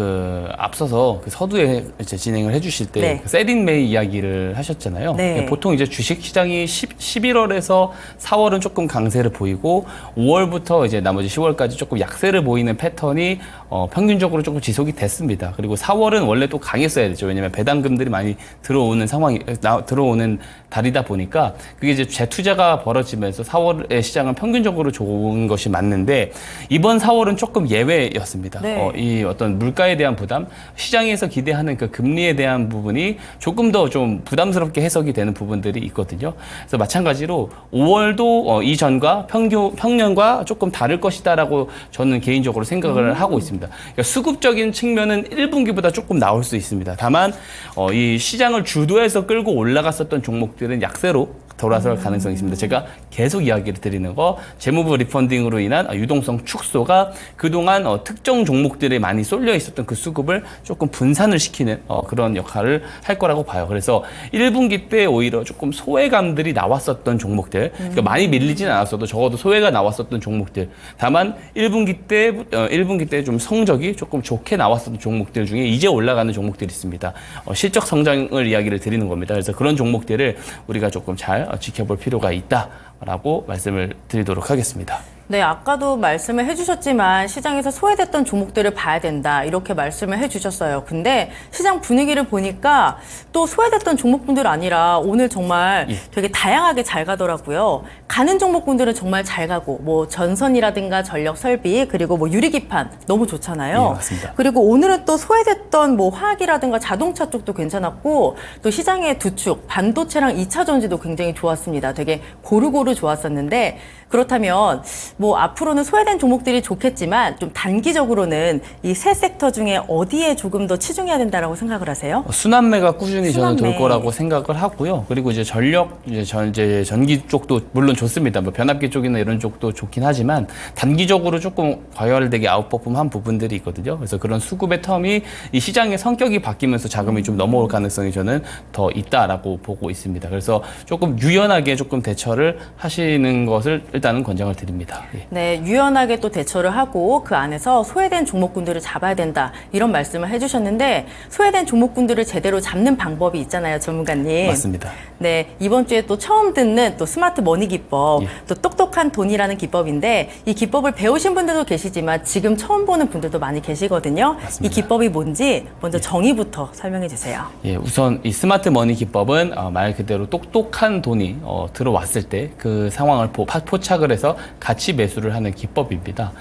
S3: 앞서서 서두에 이제 진행을 해주실 때
S1: 네.
S3: 세린 메이 이야기를 하셨잖아요.
S1: 네.
S3: 보통 이제 주식 시장이 11월에서 4월은 조금 강세를 보이고 5월부터 이제 나머지 10월까지 조금 약세를 보이는 패턴이 평균적으로 조금 지속이 됐습니다. 그리고 4월은 원래 또 강했어야 되죠. 왜냐하면 배당금들이 많이 들어오는 들어오는 달이다 보니까 그게 이제 재투자가 벌어지면서 4월의 시장은 평균적으로 좋은 것이 맞는데 이번 4월은 조금 예외였습니다.
S1: 네.
S3: 이 어떤 물가에 대한 부담, 시장에서 기대하는 그 금리에 대한 부분이 조금 더 좀 부담스럽게 해석이 되는 부분들이 있거든요. 그래서 마찬가지로 5월도 이전과 평년과 조금 다를 것이다라고 저는 개인적으로 생각을 하고 있습니다. 그러니까 수급적인 측면은 1분기보다 조금 나올 수 있습니다. 다만 이 시장을 주도해서 끌고 올라갔었던 종목들은 약세로 돌아설 가능성이 있습니다. 제가 계속 이야기를 드리는 거 재무부 리펀딩으로 인한 유동성 축소가 그동안 특정 종목들에 많이 쏠려 있었던 그 수급을 조금 분산을 시키는 그런 역할을 할 거라고 봐요. 그래서 1분기 때 오히려 조금 소외감들이 나왔었던 종목들, 그러니까 많이 밀리진 않았어도 적어도 소외가 나왔었던 종목들. 다만 1분기 때 좀 성적이 조금 좋게 나왔었던 종목들 중에 이제 올라가는 종목들이 있습니다. 실적 성장을 이야기를 드리는 겁니다. 그래서 그런 종목들을 우리가 조금 잘 지켜볼 필요가 있다라고 말씀을 드리도록 하겠습니다.
S1: 네, 아까도 말씀을 해주셨지만 시장에서 소외됐던 종목들을 봐야 된다 이렇게 말씀을 해주셨어요. 근데 시장 분위기를 보니까 또 소외됐던 종목분들 아니라 오늘 정말 되게 다양하게 잘 가더라고요. 가는 종목분들은 정말 잘 가고 뭐 전선이라든가 전력 설비 그리고 뭐 유리기판 너무 좋잖아요.
S3: 네, 맞습니다.
S1: 그리고 오늘은 또 소외됐던 뭐 화학이라든가 자동차 쪽도 괜찮았고 또 시장의 두 축 반도체랑 2차 전지도 굉장히 좋았습니다. 되게 고루고루 좋았었는데 그렇다면 뭐 앞으로는 소외된 종목들이 좋겠지만 좀 단기적으로는 이 세 섹터 중에 어디에 조금 더 치중해야 된다라고 생각을 하세요?
S3: 순환매가 꾸준히 저는
S1: 순환매.
S3: 돌 거라고 생각을 하고요. 그리고 이제 전력, 이제 전기 쪽도 물론 좋습니다. 뭐 변압기 쪽이나 이런 쪽도 좋긴 하지만 단기적으로 조금 과열되게 아웃퍼폼한 부분들이 있거든요. 그래서 그런 수급의 텀이 이 시장의 성격이 바뀌면서 자금이 좀 넘어올 가능성이 저는 더 있다라고 보고 있습니다. 그래서 조금 유연하게 조금 대처를 하시는 것을 일단은 권장을 드립니다. 예.
S1: 네, 유연하게 또 대처를 하고 그 안에서 소외된 종목군들을 잡아야 된다. 이런 말씀을 해주셨는데 소외된 종목군들을 제대로 잡는 방법이 있잖아요, 전문가님.
S3: 맞습니다.
S1: 네, 이번 주에 또 처음 듣는 또 스마트 머니 기법,
S3: 예.
S1: 또 똑똑한 돈이라는 기법인데 이 기법을 배우신 분들도 계시지만 지금 처음 보는 분들도 많이 계시거든요.
S3: 맞습니다.
S1: 이 기법이 뭔지 먼저 정의부터 설명해 주세요.
S3: 예, 우선 이 스마트 머니 기법은 말 그대로 똑똑한 돈이 들어왔을 때 그 상황을 포착을 해서 같이 매수를 하는 기법입니다.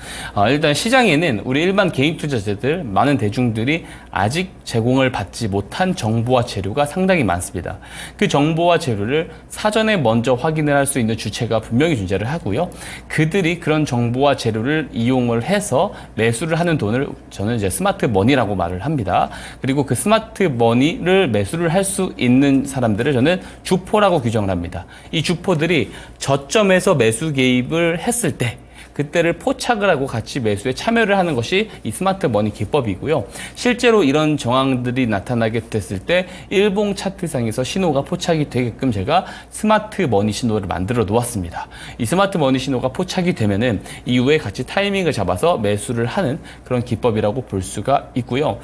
S3: 일단 시장에는 우리 일반 개인 투자자들, 많은 대중들이 아직 제공을 받지 못한 정보와 재료가 상당히 많습니다. 그 정보와 재료를 사전에 먼저 확인을 할 수 있는 주체가 분명히 존재를 하고요. 그들이 그런 정보와 재료를 이용을 해서 매수를 하는 돈을 저는 이제 스마트 머니라고 말을 합니다. 그리고 그 스마트 머니를 매수를 할 수 있는 사람들을 저는 주포라고 규정을 합니다. 이 주포들이 저점에서 매수 개입을 했을 때 그때를 포착을 하고 같이 매수에 참여를 하는 것이 이 스마트 머니 기법이고요. 실제로 이런 정황들이 나타나게 됐을 때 일봉 차트상에서 신호가 포착이 되게끔 제가 스마트 머니 신호를 만들어 놓았습니다. 이 스마트 머니 신호가 포착이 되면은 이후에 같이 타이밍을 잡아서 매수를 하는 그런 기법이라고 볼 수가 있고요.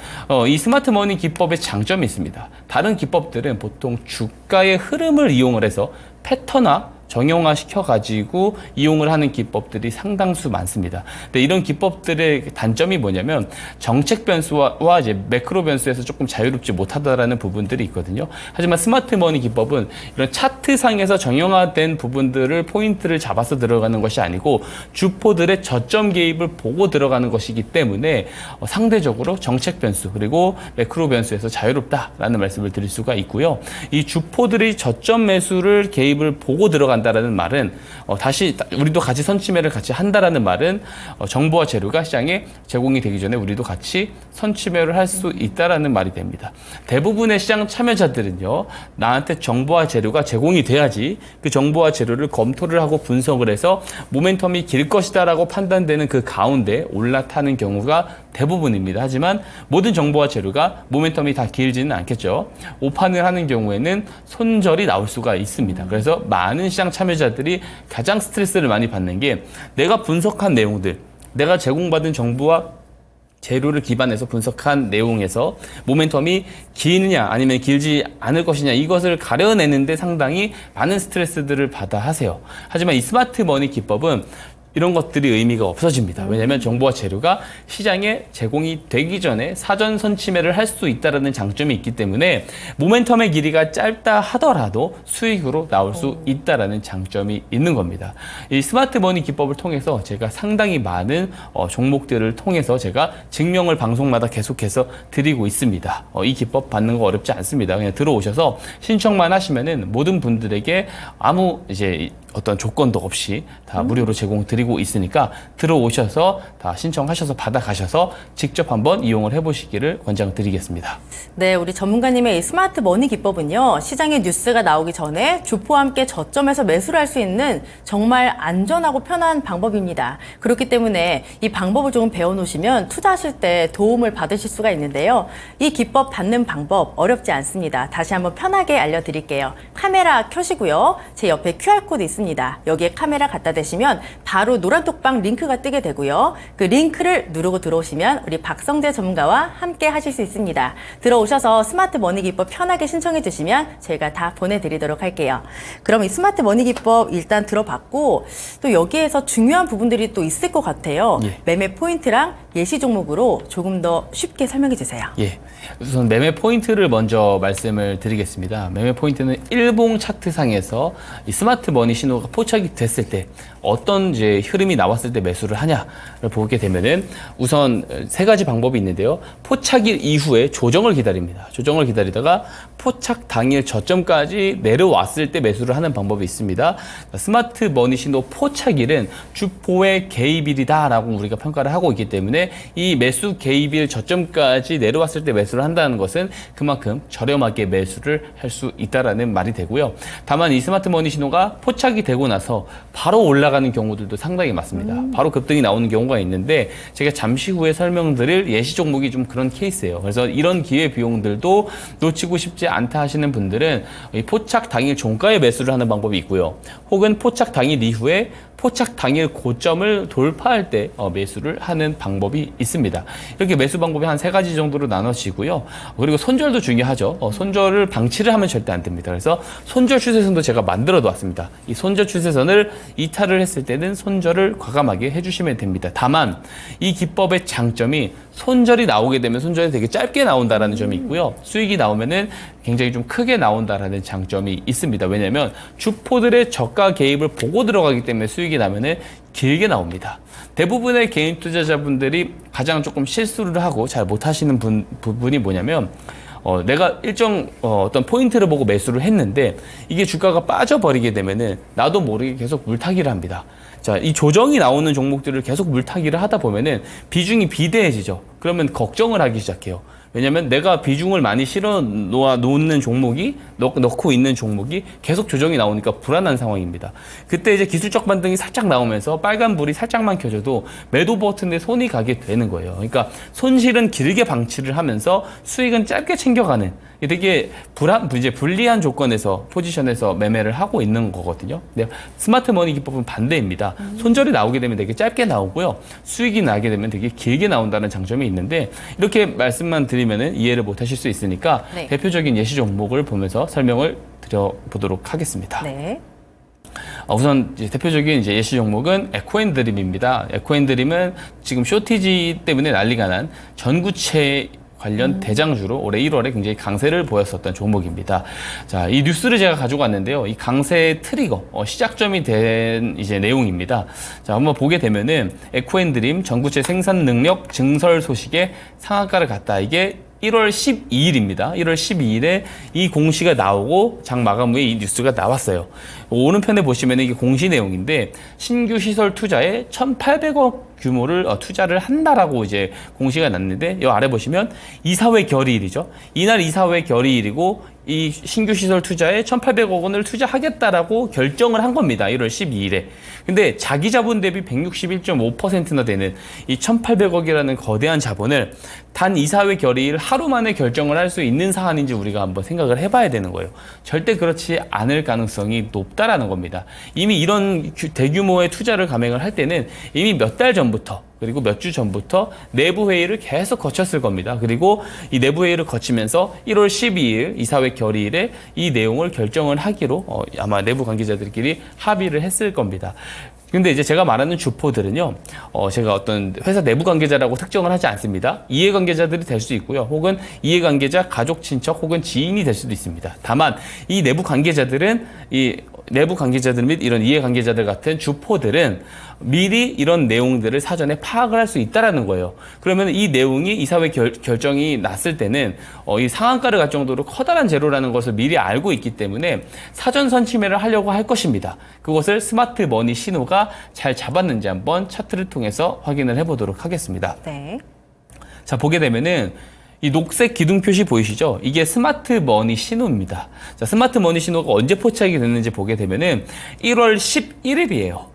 S3: 이 스마트 머니 기법의 장점이 있습니다. 다른 기법들은 보통 주가의 흐름을 이용을 해서 패턴화 정형화 시켜가지고 이용을 하는 기법들이 상당수 많습니다. 근데 이런 기법들의 단점이 뭐냐면 정책 변수와 이제 매크로 변수에서 조금 자유롭지 못하다라는 부분들이 있거든요. 하지만 스마트 머니 기법은 이런 차트상에서 정형화된 부분들을 포인트를 잡아서 들어가는 것이 아니고 주포들의 저점 개입을 보고 들어가는 것이기 때문에 상대적으로 정책 변수 그리고 매크로 변수에서 자유롭다라는 말씀을 드릴 수가 있고요. 이 주포들이 저점 매수를 개입을 보고 들어간다라는 말은 다시 우리도 같이 선취매를 같이 한다라는 말은 정보와 재료가 시장에 제공이 되기 전에 우리도 같이 선취매를 할 수 있다라는 말이 됩니다. 대부분의 시장 참여자들은요, 나한테 정보와 재료가 제공이 돼야지 그 정보와 재료를 검토를 하고 분석을 해서 모멘텀이 길 것이다라고 판단되는 그 가운데 올라타는 경우가 대부분입니다. 하지만 모든 정보와 재료가 모멘텀이 다 길지는 않겠죠. 오판을 하는 경우에는 손절이 나올 수가 있습니다. 그래서 많은 시장 참여자들이 가장 스트레스를 많이 받는 게 내가 분석한 내용들, 내가 제공받은 정보와 재료를 기반해서 분석한 내용에서 모멘텀이 기느냐 아니면 길지 않을 것이냐 이것을 가려내는데 상당히 많은 스트레스들을 받아 하세요. 하지만 이 스마트 머니 기법은 이런 것들이 의미가 없어집니다. 왜냐하면 정보와 재료가 시장에 제공이 되기 전에 사전 선취매를 할 수 있다는 장점이 있기 때문에 모멘텀의 길이가 짧다 하더라도 수익으로 나올 수 있다는 장점이 있는 겁니다. 이 스마트 머니 기법을 통해서 제가 상당히 많은 종목들을 통해서 제가 증명을 방송마다 계속해서 드리고 있습니다. 이 기법 받는 거 어렵지 않습니다. 그냥 들어오셔서 신청만 하시면은 모든 분들에게 아무 이제 어떤 조건도 없이 다 무료로 제공드리고 있으니까 들어오셔서 다 신청하셔서 받아가셔서 직접 한번 이용을 해보시기를 권장드리겠습니다.
S1: 네, 우리 전문가님의 이 스마트 머니 기법은요, 시장에 뉴스가 나오기 전에 주포와 함께 저점에서 매수를 할 수 있는 정말 안전하고 편한 방법입니다. 그렇기 때문에 이 방법을 조금 배워놓으시면 투자하실 때 도움을 받으실 수가 있는데요. 이 기법 받는 방법 어렵지 않습니다. 다시 한번 편하게 알려드릴게요. 카메라 켜시고요. 제 옆에 QR코드 있습니다. 여기에 카메라 갖다 대시면 바로 노란톡방 링크가 뜨게 되고요. 그 링크를 누르고 들어오시면 우리 박성재 전문가와 함께 하실 수 있습니다. 들어오셔서 스마트 머니 기법 편하게 신청해 주시면 저희가 다 보내드리도록 할게요. 그럼 이 스마트 머니 기법 일단 들어봤고 또 여기에서 중요한 부분들이 또 있을 것 같아요.
S3: 예.
S1: 매매 포인트랑 예시 종목으로 조금 더 쉽게 설명해 주세요.
S3: 예. 우선 매매 포인트를 먼저 말씀을 드리겠습니다. 매매 포인트는 일봉 차트상에서 이 스마트 머니 신호가 포착이 됐을 때 어떤 이제 흐름이 나왔을 때 매수를 하냐를 보게 되면은 우선 세 가지 방법이 있는데요. 포착일 이후에 조정을 기다립니다. 조정을 기다리다가 포착 당일 저점까지 내려왔을 때 매수를 하는 방법이 있습니다. 스마트 머니 신호 포착일은 주포의 개입일이다라고 우리가 평가를 하고 있기 때문에 이 매수 개입일 저점까지 내려왔을 때 매수를 한다는 것은 그만큼 저렴하게 매수를 할 수 있다라는 말이 되고요. 다만 이 스마트 머니 신호가 포착이 되고 나서 바로 올라갈 올라가는 경우들도 상당히 많습니다. 바로 급등이 나오는 경우가 있는데 제가 잠시 후에 설명드릴 예시 종목이 좀 그런 케이스예요. 그래서 이런 기회 비용들도 놓치고 싶지 않다 하시는 분들은 이 포착 당일 종가에 매수를 하는 방법이 있고요. 혹은 포착 당일 이후에 포착 당일 고점을 돌파할 때 매수를 하는 방법이 있습니다. 이렇게 매수 방법이 한 3가지 정도로 나눠지고요. 그리고 손절도 중요하죠. 손절을 방치를 하면 절대 안 됩니다. 그래서 손절 추세선도 제가 만들어 놓았습니다. 이 손절 추세선을 이탈을 했을 때는 손절을 과감하게 해주시면 됩니다. 다만 이 기법의 장점이 손절이 나오게 되면 손절이 되게 짧게 나온다라는 점이 있고요. 수익이 나오면은 굉장히 좀 크게 나온다라는 장점이 있습니다. 왜냐하면 주포들의 저가 개입을 보고 들어가기 때문에 수익이 나면은 길게 나옵니다. 대부분의 개인 투자자분들이 가장 조금 실수를 하고 잘 못하시는 부분이 뭐냐면 내가 일정 어떤 포인트를 보고 매수를 했는데 이게 주가가 빠져버리게 되면은 나도 모르게 계속 물타기를 합니다. 자, 이 조정이 나오는 종목들을 계속 물타기를 하다 보면은 비중이 비대해지죠. 그러면 걱정을 하기 시작해요. 왜냐면 내가 비중을 많이 실어 놓는 종목이, 넣고 있는 종목이 계속 조정이 나오니까 불안한 상황입니다. 그때 이제 기술적 반등이 살짝 나오면서 빨간 불이 살짝만 켜져도 매도 버튼에 손이 가게 되는 거예요. 그러니까 손실은 길게 방치를 하면서 수익은 짧게 챙겨가는 되게 이제 불리한 조건에서 포지션에서 매매를 하고 있는 거거든요. 근데 스마트 머니 기법은 반대입니다. 손절이 나오게 되면 되게 짧게 나오고요. 수익이 나게 되면 되게 길게 나온다는 장점이 있는데 이렇게 말씀만 드리면은 이해를 못 하실 수 있으니까
S1: 네.
S3: 대표적인 예시 종목을 보면서 설명을 드려보도록 하겠습니다.
S1: 네.
S3: 우선 이제 대표적인 이제 예시 종목은 에코앤드림입니다. 에코앤드림은 지금 쇼티지 때문에 난리가 난 전구체 관련 대장주로 올해 1월에 굉장히 강세를 보였었던 종목입니다. 자, 이 뉴스를 제가 가지고 왔는데요. 이 강세 트리거, 시작점이 된 이제 내용입니다. 자, 한번 보게 되면은 에코앤드림 전구체 생산 능력 증설 소식에 상한가를 갔다. 이게 1월 12일입니다. 1월 12일에 이 공시가 나오고 장 마감 후에 이 뉴스가 나왔어요. 오른편에 보시면 이게 공시 내용인데 신규 시설 투자에 1,800억 규모를 투자를 한다라고 이제 공시가 났는데 이 아래 보시면 이사회 결의일이죠. 이날 이사회 결의일이고 이 신규 시설 투자에 1,800억 원을 투자하겠다라고 결정을 한 겁니다. 1월 12일에. 근데 자기 자본 대비 161.5%나 되는 이 1,800억이라는 거대한 자본을 단 이사회 결의일 하루 만에 결정을 할 수 있는 사안인지 우리가 한번 생각을 해봐야 되는 거예요. 절대 그렇지 않을 가능성이 높다라는 겁니다. 이미 이런 대규모의 투자를 감행을 할 때는 이미 몇 달 전부터 그리고 몇 주 전부터 내부 회의를 계속 거쳤을 겁니다. 그리고 이 내부 회의를 거치면서 1월 12일 이사회 결의일에 이 내용을 결정을 하기로 아마 내부 관계자들끼리 합의를 했을 겁니다. 근데 이제 제가 말하는 주포들은요, 제가 어떤 회사 내부 관계자라고 특정을 하지 않습니다. 이해관계자들이 될 수 있고요. 혹은 이해관계자, 가족, 친척, 혹은 지인이 될 수도 있습니다. 다만, 이 내부 관계자들은, 이 내부 관계자들 및 이런 이해관계자들 같은 주포들은 미리 이런 내용들을 사전에 파악을 할 수 있다라는 거예요. 그러면 이 내용이 이사회 결정이 났을 때는 이 상한가를 갈 정도로 커다란 재료라는 것을 미리 알고 있기 때문에 사전 선침해를 하려고 할 것입니다. 그것을 스마트 머니 신호가 잘 잡았는지 한번 차트를 통해서 확인을 해보도록 하겠습니다.
S1: 네.
S3: 자, 보게 되면은 이 녹색 기둥 표시 보이시죠? 이게 스마트 머니 신호입니다. 자, 스마트 머니 신호가 언제 포착이 됐는지 보게 되면은 1월 11일이에요.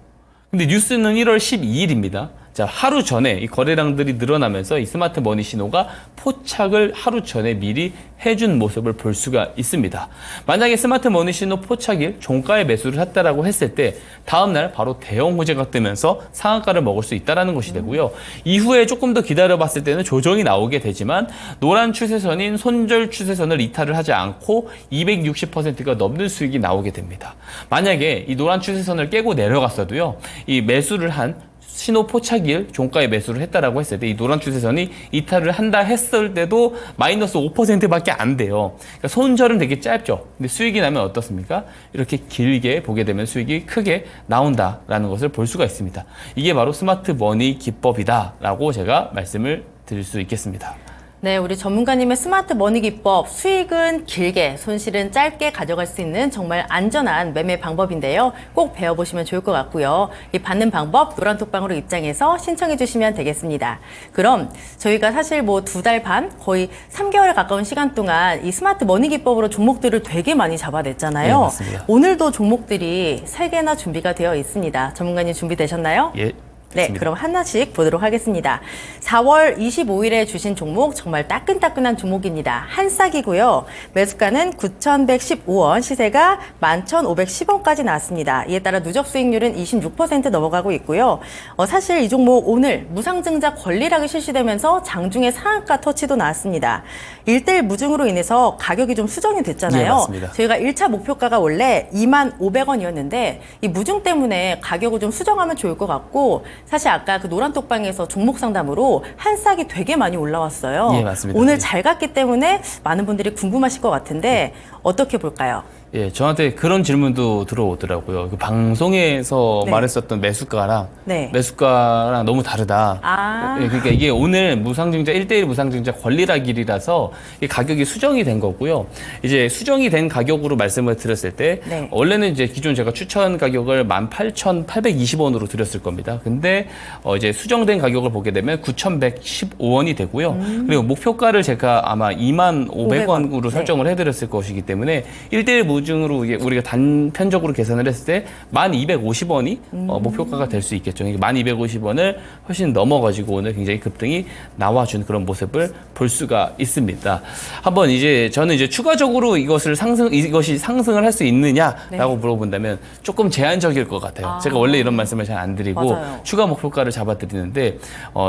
S3: 근데 뉴스는 1월 12일입니다. 자, 하루 전에 이 거래량들이 늘어나면서 이 스마트 머니 신호가 포착을 하루 전에 미리 해준 모습을 볼 수가 있습니다. 만약에 스마트 머니 신호 포착일 종가에 매수를 했다라고 했을 때 다음날 바로 대형 호재가 뜨면서 상한가를 먹을 수 있다는 것이 되고요. 이후에 조금 더 기다려봤을 때는 조정이 나오게 되지만 노란 추세선인 손절 추세선을 이탈을 하지 않고 260%가 넘는 수익이 나오게 됩니다. 만약에 이 노란 추세선을 깨고 내려갔어도요. 이 매수를 한 신호 포착일 종가에 매수를 했다라고 했을 때 이 노란 추세선이 이탈을 한다 했을 때도 마이너스 5%밖에 안 돼요. 그러니까 손절은 되게 짧죠. 근데 수익이 나면 어떻습니까? 이렇게 길게 보게 되면 수익이 크게 나온다라는 것을 볼 수가 있습니다. 이게 바로 스마트 머니 기법이다라고 제가 말씀을 드릴 수 있겠습니다.
S1: 네, 우리 전문가님의 스마트 머니 기법, 수익은 길게, 손실은 짧게 가져갈 수 있는 정말 안전한 매매 방법인데요. 꼭 배워보시면 좋을 것 같고요. 이 받는 방법 노란톡방으로 입장해서 신청해 주시면 되겠습니다. 그럼 저희가 사실 뭐 2달 반, 거의 3개월에 가까운 시간 동안 이 스마트 머니 기법으로 종목들을 되게 많이 잡아냈잖아요.
S3: 네, 맞습니다.
S1: 오늘도 종목들이 3개나 준비가 되어 있습니다. 전문가님 준비되셨나요?
S3: 예.
S1: 네,
S3: 좋습니다.
S1: 그럼 하나씩 보도록 하겠습니다. 4월 25일에 주신 종목 정말 따끈따끈한 종목입니다. 한싹이고요. 매수가는 9,115원, 시세가 11,510원까지 나왔습니다. 이에 따라 누적 수익률은 26% 넘어가고 있고요. 사실 이 종목 오늘 무상증자 권리락이 실시되면서 장중에 상한가 터치도 나왔습니다. 1대1 무증으로 인해서 가격이 좀 수정이 됐잖아요.
S3: 네, 맞습니다.
S1: 저희가 1차 목표가가 원래 25,500원이었는데 이 무증 때문에 가격을 좀 수정하면 좋을 것 같고 사실 아까 그 노란톡방에서 종목 상담으로 한싹이 되게 많이 올라왔어요.
S3: 예, 맞습니다.
S1: 오늘
S3: 예.
S1: 잘 갔기 때문에 많은 분들이 궁금하실 것 같은데 어떻게 볼까요?
S3: 예, 저한테 그런 질문도 들어오더라고요. 그 방송에서
S1: 네.
S3: 말했었던 매수가랑
S1: 네.
S3: 매수가랑 너무 다르다.
S1: 아.
S3: 예, 그러니까 이게 오늘 무상증자 1대1 무상증자 권리락일이라서 이 가격이 수정이 된 거고요. 이제 수정이 된 가격으로 말씀을 드렸을 때
S1: 네.
S3: 원래는 이제 기존 제가 추천 가격을 18,820원으로 드렸을 겁니다. 근데 이제 수정된 가격을 보게 되면 9,115원이 되고요. 그리고 목표가를 제가 아마 25,500원으로
S1: 네.
S3: 설정을 해드렸을 것이기 때문에 1대1 무증으로 이게 우리가 단편적으로 계산을 했을 때 1,250원이 목표가가 될 수 있겠죠. 1,250원을 훨씬 넘어가지고 오늘 굉장히 급등이 나와준 그런 모습을 볼 수가 있습니다. 한번 이제 저는 이제 추가적으로 이것이 상승을 할 수 있느냐라고 물어본다면 조금 제한적일 것 같아요. 제가 원래 이런 말씀을 잘 안 드리고
S1: 맞아요.
S3: 추가 목표가를 잡아드리는데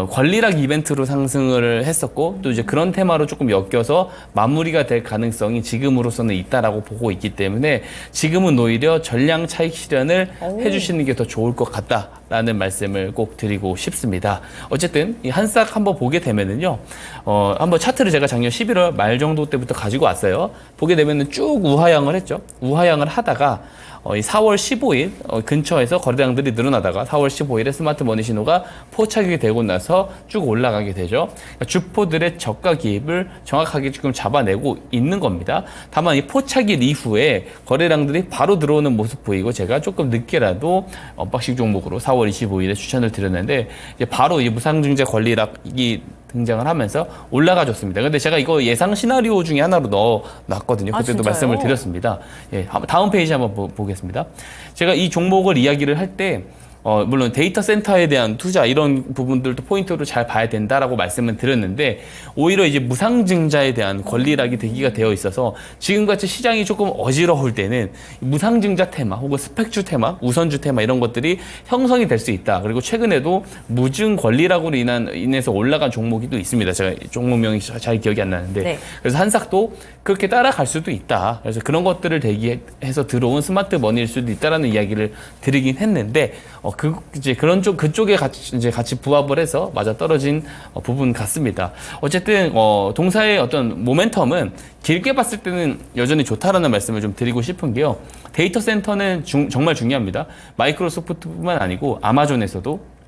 S3: 권리락 이벤트로 상승을 했었고 또 이제 그런 테마로 조금 엮여서 마무리가 될 가능성이 지금으로서는 있다라고 보고 있기 때문에 지금은 오히려 전량 차익 실현을 해주시는 게 더 좋을 것 같다라는 말씀을 꼭 드리고 싶습니다. 어쨌든 이 한싹 한번 보게 되면은요, 한번 차트를 제가 작년 11월 말 정도 때부터 가지고 왔어요. 보게 되면은 쭉 우하향을 했죠. 우하향을 하다가 이 4월 15일 근처에서 거래량들이 늘어나다가 4월 15일에 스마트 머니 신호가 포착이 되고 나서 쭉 올라가게 되죠. 그러니까 주포들의 저가 기입을 정확하게 지금 잡아내고 있는 겁니다. 다만 이 포착일 이후에 거래량들이 바로 들어오는 모습 보이고 제가 조금 늦게라도 언박싱 종목으로 4월 25일에 추천을 드렸는데 이제 바로 이 무상증자 권리락이 등장을 하면서 올라가 줬습니다. 근데 제가 이거 예상 시나리오 중에 하나로 넣어놨거든요.
S1: 아,
S3: 그때도
S1: 진짜요?
S3: 말씀을 드렸습니다. 예, 다음 페이지 한번 보겠습니다. 제가 이 종목을 이야기를 할 때 물론 데이터 센터에 대한 투자 이런 부분들도 포인트로 잘 봐야 된다라고 말씀을 드렸는데 오히려 이제 무상증자에 대한 권리락이 대기가 되어 있어서 지금같이 시장이 조금 어지러울 때는 무상증자 테마 혹은 스펙주 테마, 우선주 테마 이런 것들이 형성이 될 수 있다. 그리고 최근에도 무증 권리락으로 인해서 올라간 종목이 또 있습니다. 제가 종목명이 잘 기억이 안 나는데
S1: 네.
S3: 그래서 한싹도 그렇게 따라갈 수도 있다. 그래서 그런 것들을 대기해서 들어온 스마트 머니일 수도 있다라는 이야기를 드리긴 했는데 이제 그쪽에 같이 부합을 해서 맞아 떨어진 부분 같습니다. 어쨌든 동사의 어떤 모멘텀은 길게 봤을 때는 여전히 좋다라는 말씀을 좀 드리고 싶은 게요. 데이터 센터는 정말 중요합니다. 마이크로소프트뿐만 아니고 아마존에서도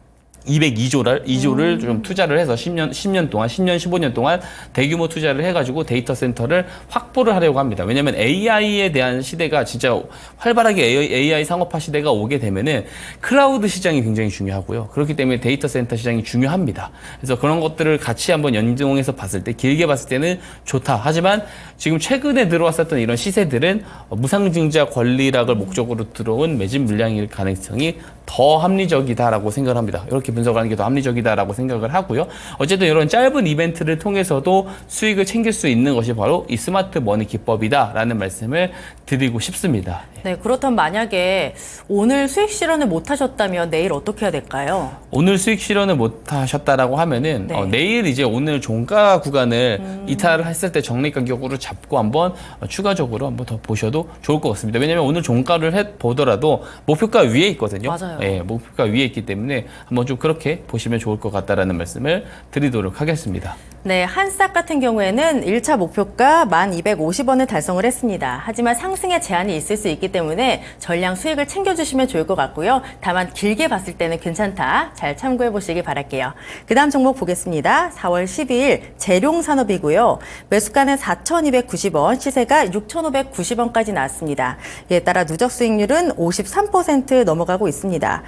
S3: 202조를 좀 투자를 해서 10년 동안, 15년 동안 대규모 투자를 해가지고 데이터 센터를 확보를 하려고 합니다. 왜냐면 AI에 대한 시대가 진짜 활발하게 AI 상업화 시대가 오게 되면은 클라우드 시장이 굉장히 중요하고요. 그렇기 때문에 데이터 센터 시장이 중요합니다. 그래서 그런 것들을 같이 한번 연동해서 봤을 때, 길게 봤을 때는 좋다. 하지만 지금 최근에 들어왔었던 이런 시세들은 무상증자 권리락을 목적으로 들어온 매집 물량일 가능성이 더 합리적이다라고 생각을 합니다. 이렇게 분석하는 게 더 합리적이다라고 생각을 하고요. 어쨌든 이런 짧은 이벤트를 통해서도 수익을 챙길 수 있는 것이 바로 이 스마트 머니 기법이다라는 말씀을 드리고 싶습니다.
S1: 네, 그렇다면 만약에 오늘 수익 실현을 못 하셨다면 내일 어떻게 해야 될까요?
S3: 오늘 수익 실현을 못 하셨다라고 하면은
S1: 네.
S3: 내일 이제 오늘 종가 구간을 이탈을 했을 때 적립 가격으로 잡고 한번 추가적으로 한번 더 보셔도 좋을 것 같습니다. 왜냐하면 오늘 종가를 보더라도 목표가 위에 있거든요.
S1: 맞아요.
S3: 예, 목표가 위에 있기 때문에 한번 좀 그렇게 보시면 좋을 것 같다라는 말씀을 드리도록 하겠습니다.
S1: 네, 한싹 같은 경우에는 1차 목표가 1,250원을 달성을 했습니다. 하지만 상승에 제한이 있을 수 있기 때문에 전량 수익을 챙겨주시면 좋을 것 같고요. 다만 길게 봤을 때는 괜찮다. 잘 참고해 보시기 바랄게요. 그 다음 종목 보겠습니다. 4월 12일 재룡산업이고요. 매수가는 4,290원, 시세가 6,590원까지 나왔습니다. 이에 따라 누적 수익률은 53% 넘어가고 있습니다.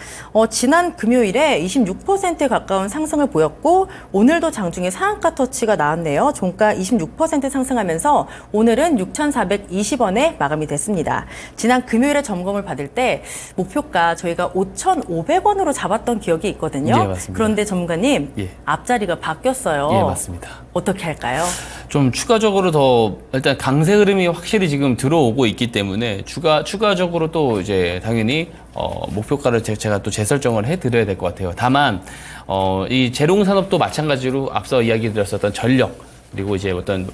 S1: 지난 금요일에 26% 가까운 상승을 보였고 오늘도 장중에 상한가 터치가 나왔네요. 종가 26% 상승하면서 오늘은 6,420원에 마감이 됐습니다. 지난 금요일에 점검을 받을 때 목표가 저희가 5,500원으로 잡았던 기억이 있거든요.
S3: 예, 맞습니다.
S1: 그런데 전문가님,
S3: 예.
S1: 앞자리가 바뀌었어요.
S3: 예, 맞습니다.
S1: 어떻게 할까요?
S3: 좀 추가적으로 더 일단 강세 흐름이 확실히 지금 들어오고 있기 때문에 추가적으로 또 이제 당연히 목표가를 제가 또 재설정을 해드려야 될 것 같아요. 다만 이 재룡산업도 마찬가지로 앞서 이야기 드렸었던 전력 그리고 이제 어떤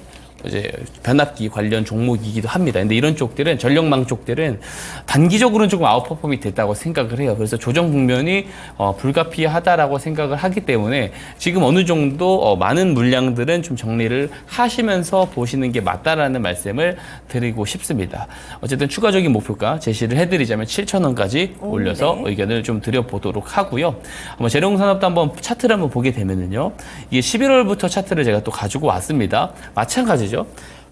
S3: 이제 변압기 관련 종목이기도 합니다. 근데 이런 쪽들은 전력망 쪽들은 단기적으로는 조금 아웃퍼폼이 됐다고 생각을 해요. 그래서 조정 국면이 불가피하다라고 생각을 하기 때문에 지금 어느 정도 많은 물량들은 좀 정리를 하시면서 보시는 게 맞다라는 말씀을 드리고 싶습니다. 어쨌든 추가적인 목표가 제시를 해드리자면 7,000원까지 올려서
S1: 네.
S3: 의견을 좀 드려보도록 하고요. 재룡산업도 한번 차트를 한번 보게 되면은요. 이게 11월부터 차트를 제가 또 가지고 왔습니다. 마찬가지죠.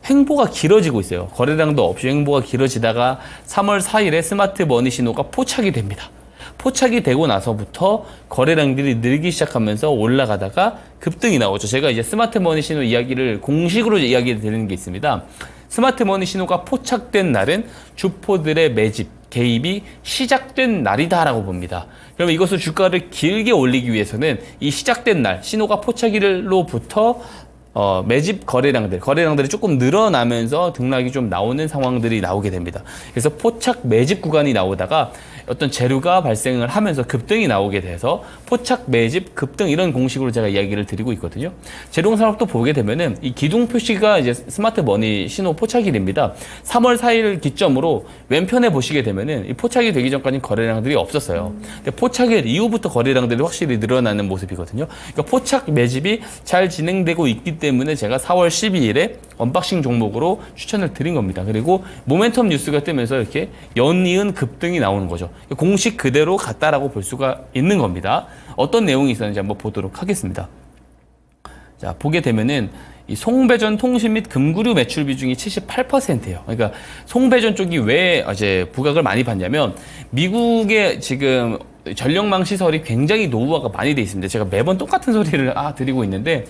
S3: 횡보가 길어지고 있어요. 거래량도 없이 횡보가 길어지다가 3월 4일에 스마트 머니 신호가 포착이 됩니다. 포착이 되고 나서부터 거래량들이 늘기 시작하면서 올라가다가 급등이 나오죠. 제가 이제 스마트 머니 신호 이야기를 공식으로 이야기를 드리는 게 있습니다. 스마트 머니 신호가 포착된 날은 주포들의 매집, 개입이 시작된 날이다라고 봅니다. 그러면 이것을 주가를 길게 올리기 위해서는 이 시작된 날, 신호가 포착일로부터 매집 거래량들이 조금 늘어나면서 등락이 좀 나오는 상황들이 나오게 됩니다. 그래서 포착 매집 구간이 나오다가 어떤 재료가 발생을 하면서 급등이 나오게 돼서 포착 매집 급등 이런 공식으로 제가 이야기를 드리고 있거든요. 재룡산업도 보게 되면은 이 기둥 표시가 이제 스마트 머니 신호 포착일입니다. 3월 4일 기점으로 왼편에 보시게 되면은 이 포착이 되기 전까지는 거래량들이 없었어요. 근데 포착일 이후부터 거래량들이 확실히 늘어나는 모습이거든요. 그러니까 포착 매집이 잘 진행되고 있기 때문에 제가 4월 12일에 언박싱 종목으로 추천을 드린 겁니다. 그리고 모멘텀 뉴스가 뜨면서 이렇게 연이은 급등이 나오는 거죠. 공식 그대로 갔다라고 볼 수가 있는 겁니다. 어떤 내용이 있었는지 한번 보도록 하겠습니다. 자, 보게 되면은 이 송배전 통신 및 금구류 매출 비중이 78%예요. 그러니까 송배전 쪽이 왜 이제 부각을 많이 받냐면 미국의 지금 전력망 시설이 굉장히 노후화가 많이 돼 있습니다. 제가 매번 똑같은 소리를 드리고 있는데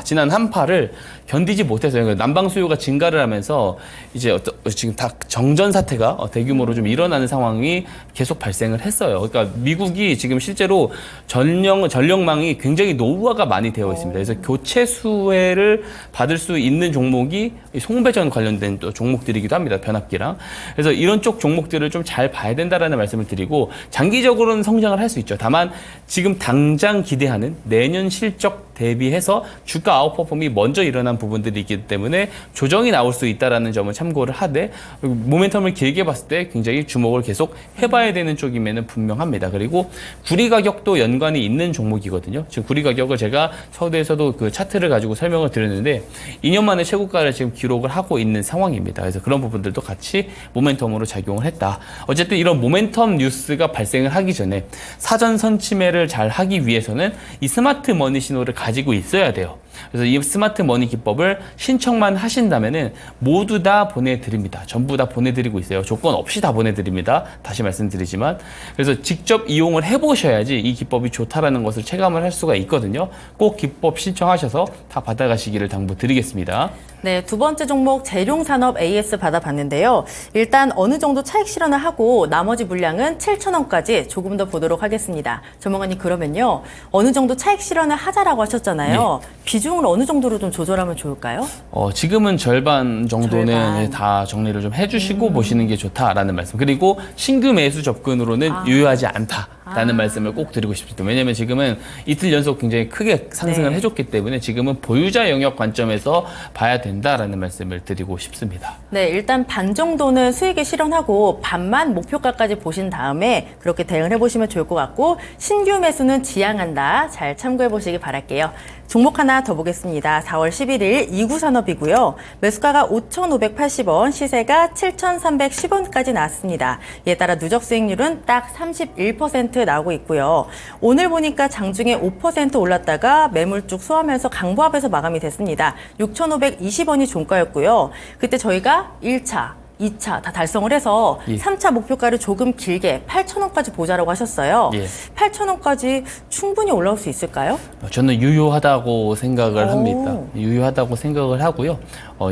S3: 지난 한파를 견디지 못해서 난방 수요가 증가를 하면서 이제 지금 다 정전 사태가 대규모로 좀 일어나는 상황이 계속 발생을 했어요. 그러니까 미국이 지금 실제로 전력망이 굉장히 노후화가 많이 되어 있습니다. 그래서 교체 수혜를 받을 수 있는 종목이 송배전 관련된 또 종목들이기도 합니다. 변압기랑. 그래서 이런 쪽 종목들을 좀 잘 봐야 된다라는 말씀을 드리고 장기적으로는 성장을 할 수 있죠. 다만 지금 당장 기대하는 내년 실적 대비해서 주가 아웃퍼폼이 먼저 일어난 부분들이 있기 때문에 조정이 나올 수 있다는 점을 참고를 하되 모멘텀을 길게 봤을 때 굉장히 주목을 계속 해봐야 되는 쪽임에는 분명합니다. 그리고 구리 가격도 연관이 있는 종목이거든요. 지금 구리 가격을 제가 서두에서도 그 차트를 가지고 설명을 드렸는데 2년 만에 최고가를 지금 기록을 하고 있는 상황입니다. 그래서 그런 부분들도 같이 모멘텀으로 작용을 했다. 어쨌든 이런 모멘텀 뉴스가 발생을 하기 전에 사전 선침해를 잘 하기 위해서는 이 스마트 머니 신호를 가지고 있어야 돼요. 그래서 이 스마트 머니 기법을 신청만 하신다면은 모두 다 보내드립니다. 전부 다 보내드리고 있어요. 조건 없이 다 보내드립니다. 다시 말씀드리지만. 그래서 직접 이용을 해보셔야지 이 기법이 좋다라는 것을 체감을 할 수가 있거든요. 꼭 기법 신청하셔서 다 받아가시기를 당부드리겠습니다.
S1: 네, 두 번째 종목 재룡산업 AS 받아봤는데요. 일단 어느 정도 차익 실현을 하고 나머지 물량은 7,000원까지 조금 더 보도록 하겠습니다. 전문가님 그러면요. 어느 정도 차익 실현을 하자라고 하셨잖아요.
S3: 네.
S1: 비중을 어느 정도로 좀 조절하면 좋을까요?
S3: 지금은 절반 정도는
S1: 절반.
S3: 다 정리를 좀 해주시고 보시는 게 좋다라는 말씀. 그리고 신규 매수 접근으로는 유효하지 않다. 라는 말씀을 꼭 드리고 싶습니다. 왜냐하면 지금은 이틀 연속 굉장히 크게 상승을
S1: 네.
S3: 해줬기 때문에 지금은 보유자 영역 관점에서 봐야 된다라는 말씀을 드리고 싶습니다.
S1: 네, 일단 반 정도는 수익에 실현하고 반만 목표가까지 보신 다음에 그렇게 대응을 해보시면 좋을 것 같고 신규 매수는 지양한다. 잘 참고해 보시기 바랄게요. 종목 하나 더 보겠습니다. 4월 11일 이구산업이고요. 매수가가 5,580원, 시세가 7,310원까지 나왔습니다. 이에 따라 누적 수익률은 딱 31% 나오고 있고요. 오늘 보니까 장중에 5% 올랐다가 매물쭉 소화하면서 강보합에서 마감이 됐습니다. 6,520원이 종가였고요. 그때 저희가 1차, 2차 다 달성을 해서
S3: 예.
S1: 3차 목표가를 조금 길게 8,000원까지 보자라고 하셨어요.
S3: 예.
S1: 8,000원까지 충분히 올라올 수 있을까요?
S3: 저는 유효하다고 생각을
S1: 오.
S3: 합니다. 유효하다고 생각을 하고요.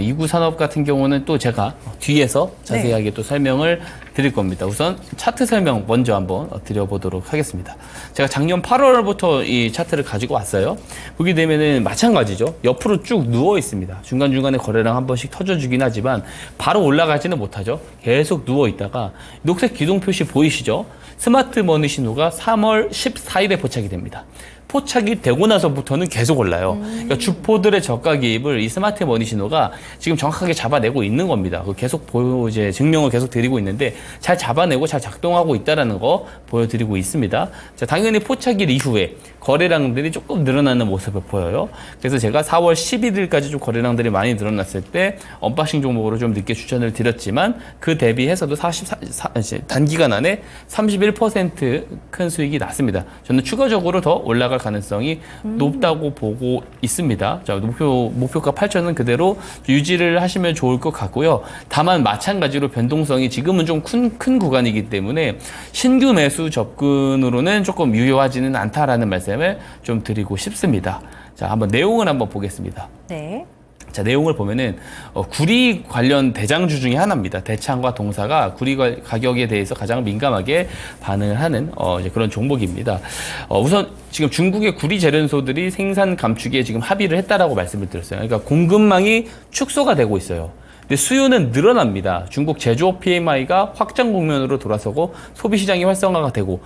S3: 이구 산업 같은 경우는 또 제가 뒤에서 자세하게 또 설명을 드릴 겁니다. 우선 차트 설명 먼저 한번 드려보도록 하겠습니다. 제가 작년 8월부터 이 차트를 가지고 왔어요. 보게 되면은 마찬가지죠. 옆으로 쭉 누워 있습니다. 중간중간에 거래량 한 번씩 터져주긴 하지만 바로 올라가지는 못하죠. 계속 누워 있다가 녹색 기둥 표시 보이시죠? 스마트 머니 신호가 3월 14일에 포착이 됩니다. 포착이 되고 나서부터는 계속 올라요. 그러니까 주포들의 저가 기입을 이 스마트 머니 신호가 지금 정확하게 잡아내고 있는 겁니다. 계속 이제 증명을 계속 드리고 있는데 잘 잡아내고 잘 작동하고 있다라는 거 보여드리고 있습니다. 자, 당연히 포착일 이후에 거래량들이 조금 늘어나는 모습을 보여요. 그래서 제가 4월 11일까지 좀 거래량들이 많이 늘어났을 때 언박싱 종목으로 좀 늦게 추천을 드렸지만 그 대비해서도 단기간 안에 31% 큰 수익이 났습니다. 저는 추가적으로 더 올라갈 가능성이 높다고 보고 있습니다. 자, 목표가 8,000은 그대로 유지를 하시면 좋을 것 같고요. 다만 마찬가지로 변동성이 지금은 좀 큰 구간이기 때문에 신규 매수 접근으로는 조금 유효하지는 않다라는 말씀을 좀 드리고 싶습니다. 자, 한번 내용을 한번 보겠습니다.
S1: 네.
S3: 자, 내용을 보면은 구리 관련 대장주 중에 하나입니다. 대창과 동사가 구리 가격에 대해서 가장 민감하게 반응을 하는 이제 그런 종목입니다. 우선 지금 중국의 구리 재련소들이 생산 감축에 지금 합의를 했다라고 말씀을 드렸어요. 그러니까 공급망이 축소가 되고 있어요. 근데 수요는 늘어납니다. 중국 제조업 PMI가 확장 국면으로 돌아서고 소비 시장이 활성화가 되고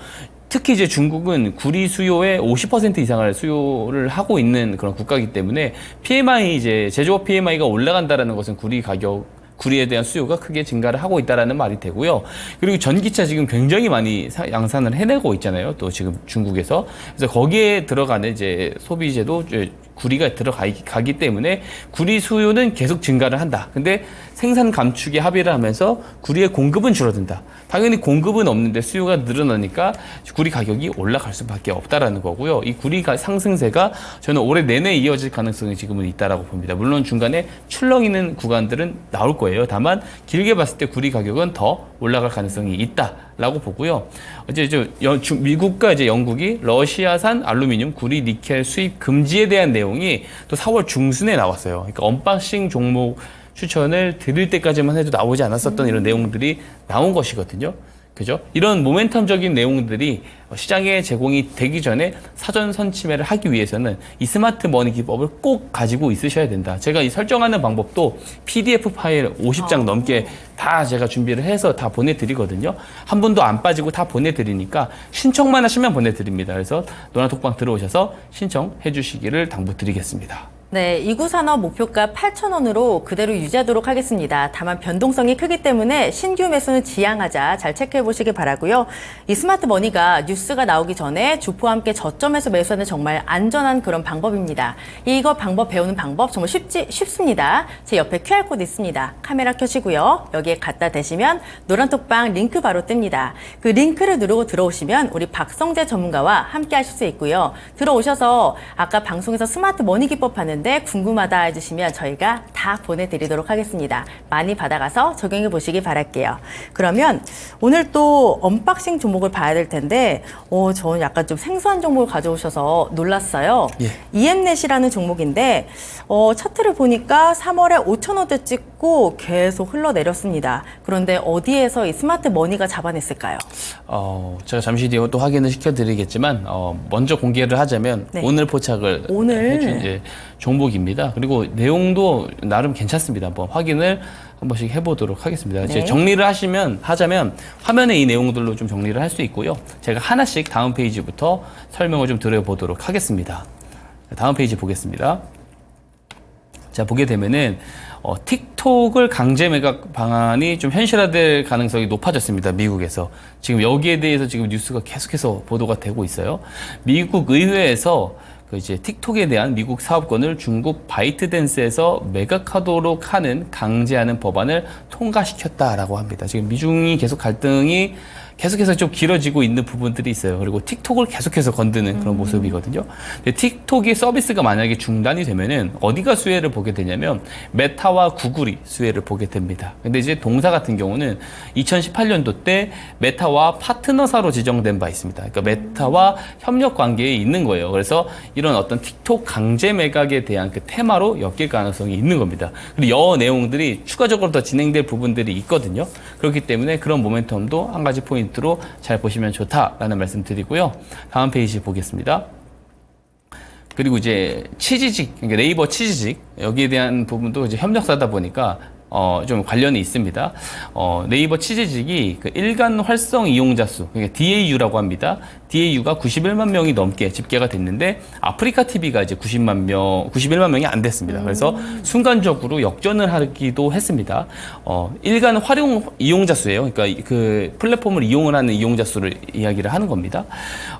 S3: 특히 이제 중국은 구리 수요의 50% 이상을 수요를 하고 있는 그런 국가이기 때문에 PMI 이제 제조업 PMI가 올라간다라는 것은 구리에 대한 수요가 크게 증가를 하고 있다라는 말이 되고요. 그리고 전기차 지금 굉장히 많이 양산을 해내고 있잖아요. 또 지금 중국에서. 그래서 거기에 들어가는 이제 소비재도 구리가 들어가기 때문에 구리 수요는 계속 증가를 한다. 근데 생산 감축에 합의를 하면서 구리의 공급은 줄어든다. 당연히 공급은 없는데 수요가 늘어나니까 구리 가격이 올라갈 수밖에 없다라는 거고요. 이 구리 상승세가 저는 올해 내내 이어질 가능성이 지금은 있다라고 봅니다. 물론 중간에 출렁이는 구간들은 나올 거예요. 다만 길게 봤을 때 구리 가격은 더 올라갈 가능성이 있다라고 보고요. 이제 미국과 이제 영국이 러시아산 알루미늄, 구리, 니켈 수입 금지에 대한 내용이 또 4월 중순에 나왔어요. 그러니까 언박싱 종목 추천을 드릴 때까지만 해도 나오지 않았었던 이런 내용들이 나온 것이거든요. 그죠? 이런 모멘텀적인 내용들이 시장에 제공이 되기 전에 사전 선침해를 하기 위해서는 이 스마트 머니 기법을 꼭 가지고 있으셔야 된다. 제가 이 설정하는 방법도 PDF 파일 50장 넘게 다 제가 준비를 해서 다 보내드리거든요. 한 분도 안 빠지고 다 보내드리니까 신청만 하시면 보내드립니다. 그래서 노나톡방 들어오셔서 신청해 주시기를 당부드리겠습니다.
S1: 네, 이구산업 목표가 8,000원으로 그대로 유지하도록 하겠습니다. 다만 변동성이 크기 때문에 신규 매수는 지양하자 잘 체크해 보시기 바라고요. 이 스마트 머니가 뉴스가 나오기 전에 주포와 함께 저점에서 매수하는 정말 안전한 그런 방법입니다. 이거 방법 배우는 방법 정말 쉽습니다. 제 옆에 QR코드 있습니다. 카메라 켜시고요. 여기에 갖다 대시면 노란톡방 링크 바로 뜹니다. 그 링크를 누르고 들어오시면 우리 박성재 전문가와 함께 하실 수 있고요. 들어오셔서 아까 방송에서 스마트 머니 기법 하는 궁금하다 해주시면 저희가 다 보내드리도록 하겠습니다. 많이 받아가서 적용해 보시기 바랄게요. 그러면 오늘 또 언박싱 종목을 봐야 될 텐데 저는 약간 좀 생소한 종목을 가져오셔서 놀랐어요.
S3: 예.
S1: EM넷이라는 종목인데 차트를 보니까 3월에 5,000원대 찍고 계속 흘러내렸습니다. 그런데 어디에서 이 스마트 머니가 잡아냈을까요?
S3: 제가 잠시 뒤에 또 확인을 시켜드리겠지만 먼저 공개를 하자면
S1: 네.
S3: 오늘 포착을
S1: 오늘?
S3: 해준 이제 종목입니다. 그리고 내용도 나름 괜찮습니다. 한번 확인을 한 번씩 해보도록 하겠습니다.
S1: 네.
S3: 이제 정리를 하자면 화면에 이 내용들로 좀 정리를 할 수 있고요. 제가 하나씩 다음 페이지부터 설명을 좀 드려보도록 하겠습니다. 다음 페이지 보겠습니다. 자, 보게 되면은 틱톡을 강제 매각 방안이 좀 현실화될 가능성이 높아졌습니다. 미국에서. 지금 여기에 대해서 지금 뉴스가 계속해서 보도가 되고 있어요. 미국 의회에서 이제 틱톡에 대한 미국 사업권을 중국 바이트댄스에서 매각하도록 하는 강제하는 법안을 통과시켰다라고 합니다. 지금 미중이 계속 갈등이 계속해서 좀 길어지고 있는 부분들이 있어요. 그리고 틱톡을 계속해서 건드는 그런 모습이거든요. 근데 틱톡의 서비스가 만약에 중단이 되면은 어디가 수혜를 보게 되냐면 메타와 구글이 수혜를 보게 됩니다. 근데 이제 동사 같은 경우는 2018년도 때 메타와 파트너사로 지정된 바 있습니다. 그러니까 메타와 협력 관계에 있는 거예요. 그래서 이런 어떤 틱톡 강제 매각에 대한 그 테마로 엮일 가능성이 있는 겁니다. 그리고 내용들이 추가적으로 더 진행될 부분들이 있거든요. 그렇기 때문에 그런 모멘텀도 한 가지 포인트로 잘 보시면 좋다라는 말씀 드리고요. 다음 페이지 보겠습니다. 그리고 이제 치지직, 그러니까 네이버 치지직 여기에 대한 부분도 이제 협력사다 보니까 좀 관련이 있습니다. 네이버 치지직이 그 일간 활성 이용자 수, 그러니까 DAU라고 합니다. DAU가 91만 명이 넘게 집계가 됐는데 아프리카 TV가 이제 91만 명이 안 됐습니다. 그래서 순간적으로 역전을 하기도 했습니다. 일간 활용 이용자 수예요. 그러니까 그 플랫폼을 이용을 하는 이용자 수를 이야기를 하는 겁니다.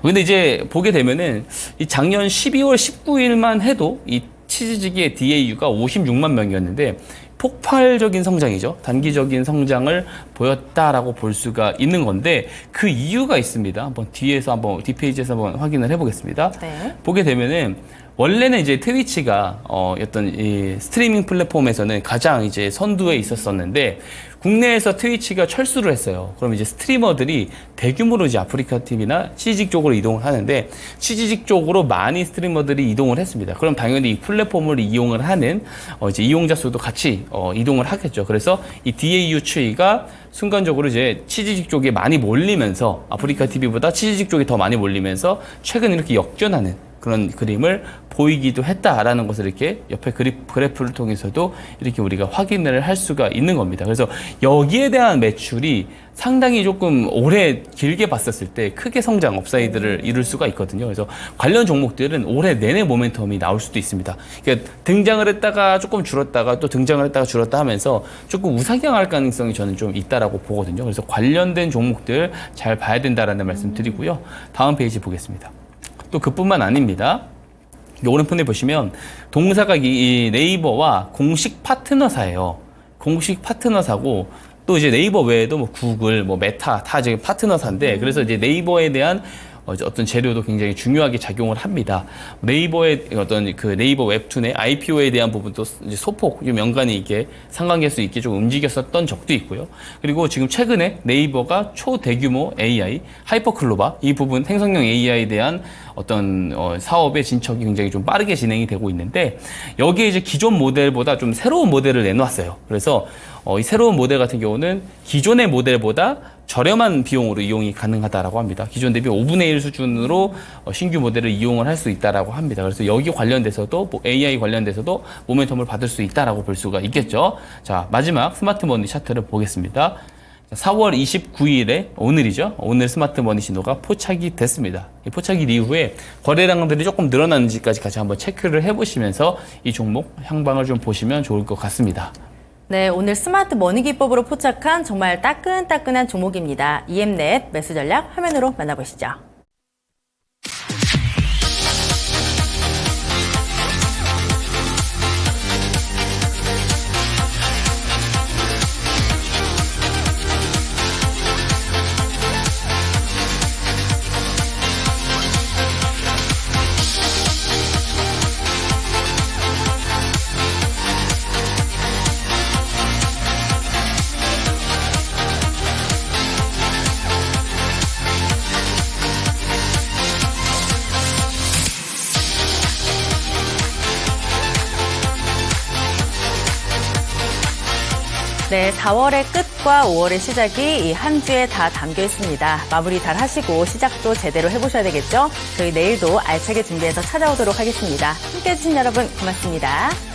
S3: 근데 이제 보게 되면은 이 작년 12월 19일만 해도 이 치지직의 DAU가 56만 명이었는데 폭발적인 성장이죠. 단기적인 성장을 보였다라고 볼 수가 있는 건데 그 이유가 있습니다. 한번 뒷페이지에서 한번 확인을 해보겠습니다.
S1: 네.
S3: 보게 되면은 원래는 이제 트위치가 어떤 이 스트리밍 플랫폼에서는 가장 이제 선두에 있었었는데 국내에서 트위치가 철수를 했어요. 그럼 이제 스트리머들이 대규모로 이제 아프리카 TV나 치지직 쪽으로 이동을 하는데 치지직 쪽으로 많이 스트리머들이 이동을 했습니다. 그럼 당연히 이 플랫폼을 이용을 하는 이제 이용자 수도 같이 이동을 하겠죠. 그래서 이 DAU 추이가 순간적으로 이제 치지직 쪽에 많이 몰리면서 아프리카 TV보다 치지직 쪽이 더 많이 몰리면서 최근 이렇게 역전하는 그런 그림을 보이기도 했다라는 것을 이렇게 옆에 그래프를 통해서도 이렇게 우리가 확인을 할 수가 있는 겁니다. 그래서 여기에 대한 매출이 상당히 조금 오래 길게 봤었을 때 크게 성장 업사이드를 이룰 수가 있거든요. 그래서 관련 종목들은 올해 내내 모멘텀이 나올 수도 있습니다. 그러니까 등장을 했다가 조금 줄었다가 또 등장을 했다가 줄었다 하면서 조금 우상향할 가능성이 저는 좀 있다라고 보거든요. 그래서 관련된 종목들 잘 봐야 된다라는 말씀 드리고요. 다음 페이지 보겠습니다. 또 그뿐만 아닙니다. 오른편에 보시면 동사가 이 네이버와 공식 파트너사예요. 공식 파트너사고 또 이제 네이버 외에도 뭐 구글, 뭐 메타 다 이제 파트너사인데 그래서 이제 네이버에 대한 어떤 재료도 굉장히 중요하게 작용을 합니다. 네이버의 어떤 그 네이버 웹툰의 IPO에 대한 부분도 이제 소폭 연관이 있게 상관계할 수 있게 좀 움직였었던 적도 있고요. 그리고 지금 최근에 네이버가 초대규모 AI, 하이퍼클로바 이 부분 행성형 AI에 대한 어떤 사업의 진척이 굉장히 좀 빠르게 진행이 되고 있는데 여기에 이제 기존 모델보다 좀 새로운 모델을 내놓았어요. 그래서 이 새로운 모델 같은 경우는 기존의 모델보다 저렴한 비용으로 이용이 가능하다라고 합니다. 기존 대비 5분의 1 수준으로 신규 모델을 이용을 할 수 있다라고 합니다. 그래서 여기 관련돼서도 AI 관련돼서도 모멘텀을 받을 수 있다라고 볼 수가 있겠죠. 자, 마지막 스마트머니 차트를 보겠습니다. 4월 29일에 오늘이죠. 오늘 스마트머니 신호가 포착이 됐습니다. 이 포착일 이후에 거래량들이 조금 늘어나는지까지 같이 한번 체크를 해보시면서 이 종목 향방을 좀 보시면 좋을 것 같습니다.
S1: 네, 오늘 스마트 머니 기법으로 포착한 정말 따끈따끈한 종목입니다. EM넷 매수 전략 화면으로 만나보시죠. 네, 4월의 끝과 5월의 시작이 이 한 주에 다 담겨 있습니다. 마무리 잘 하시고 시작도 제대로 해보셔야 되겠죠? 저희 내일도 알차게 준비해서 찾아오도록 하겠습니다. 함께해 주신 여러분 고맙습니다.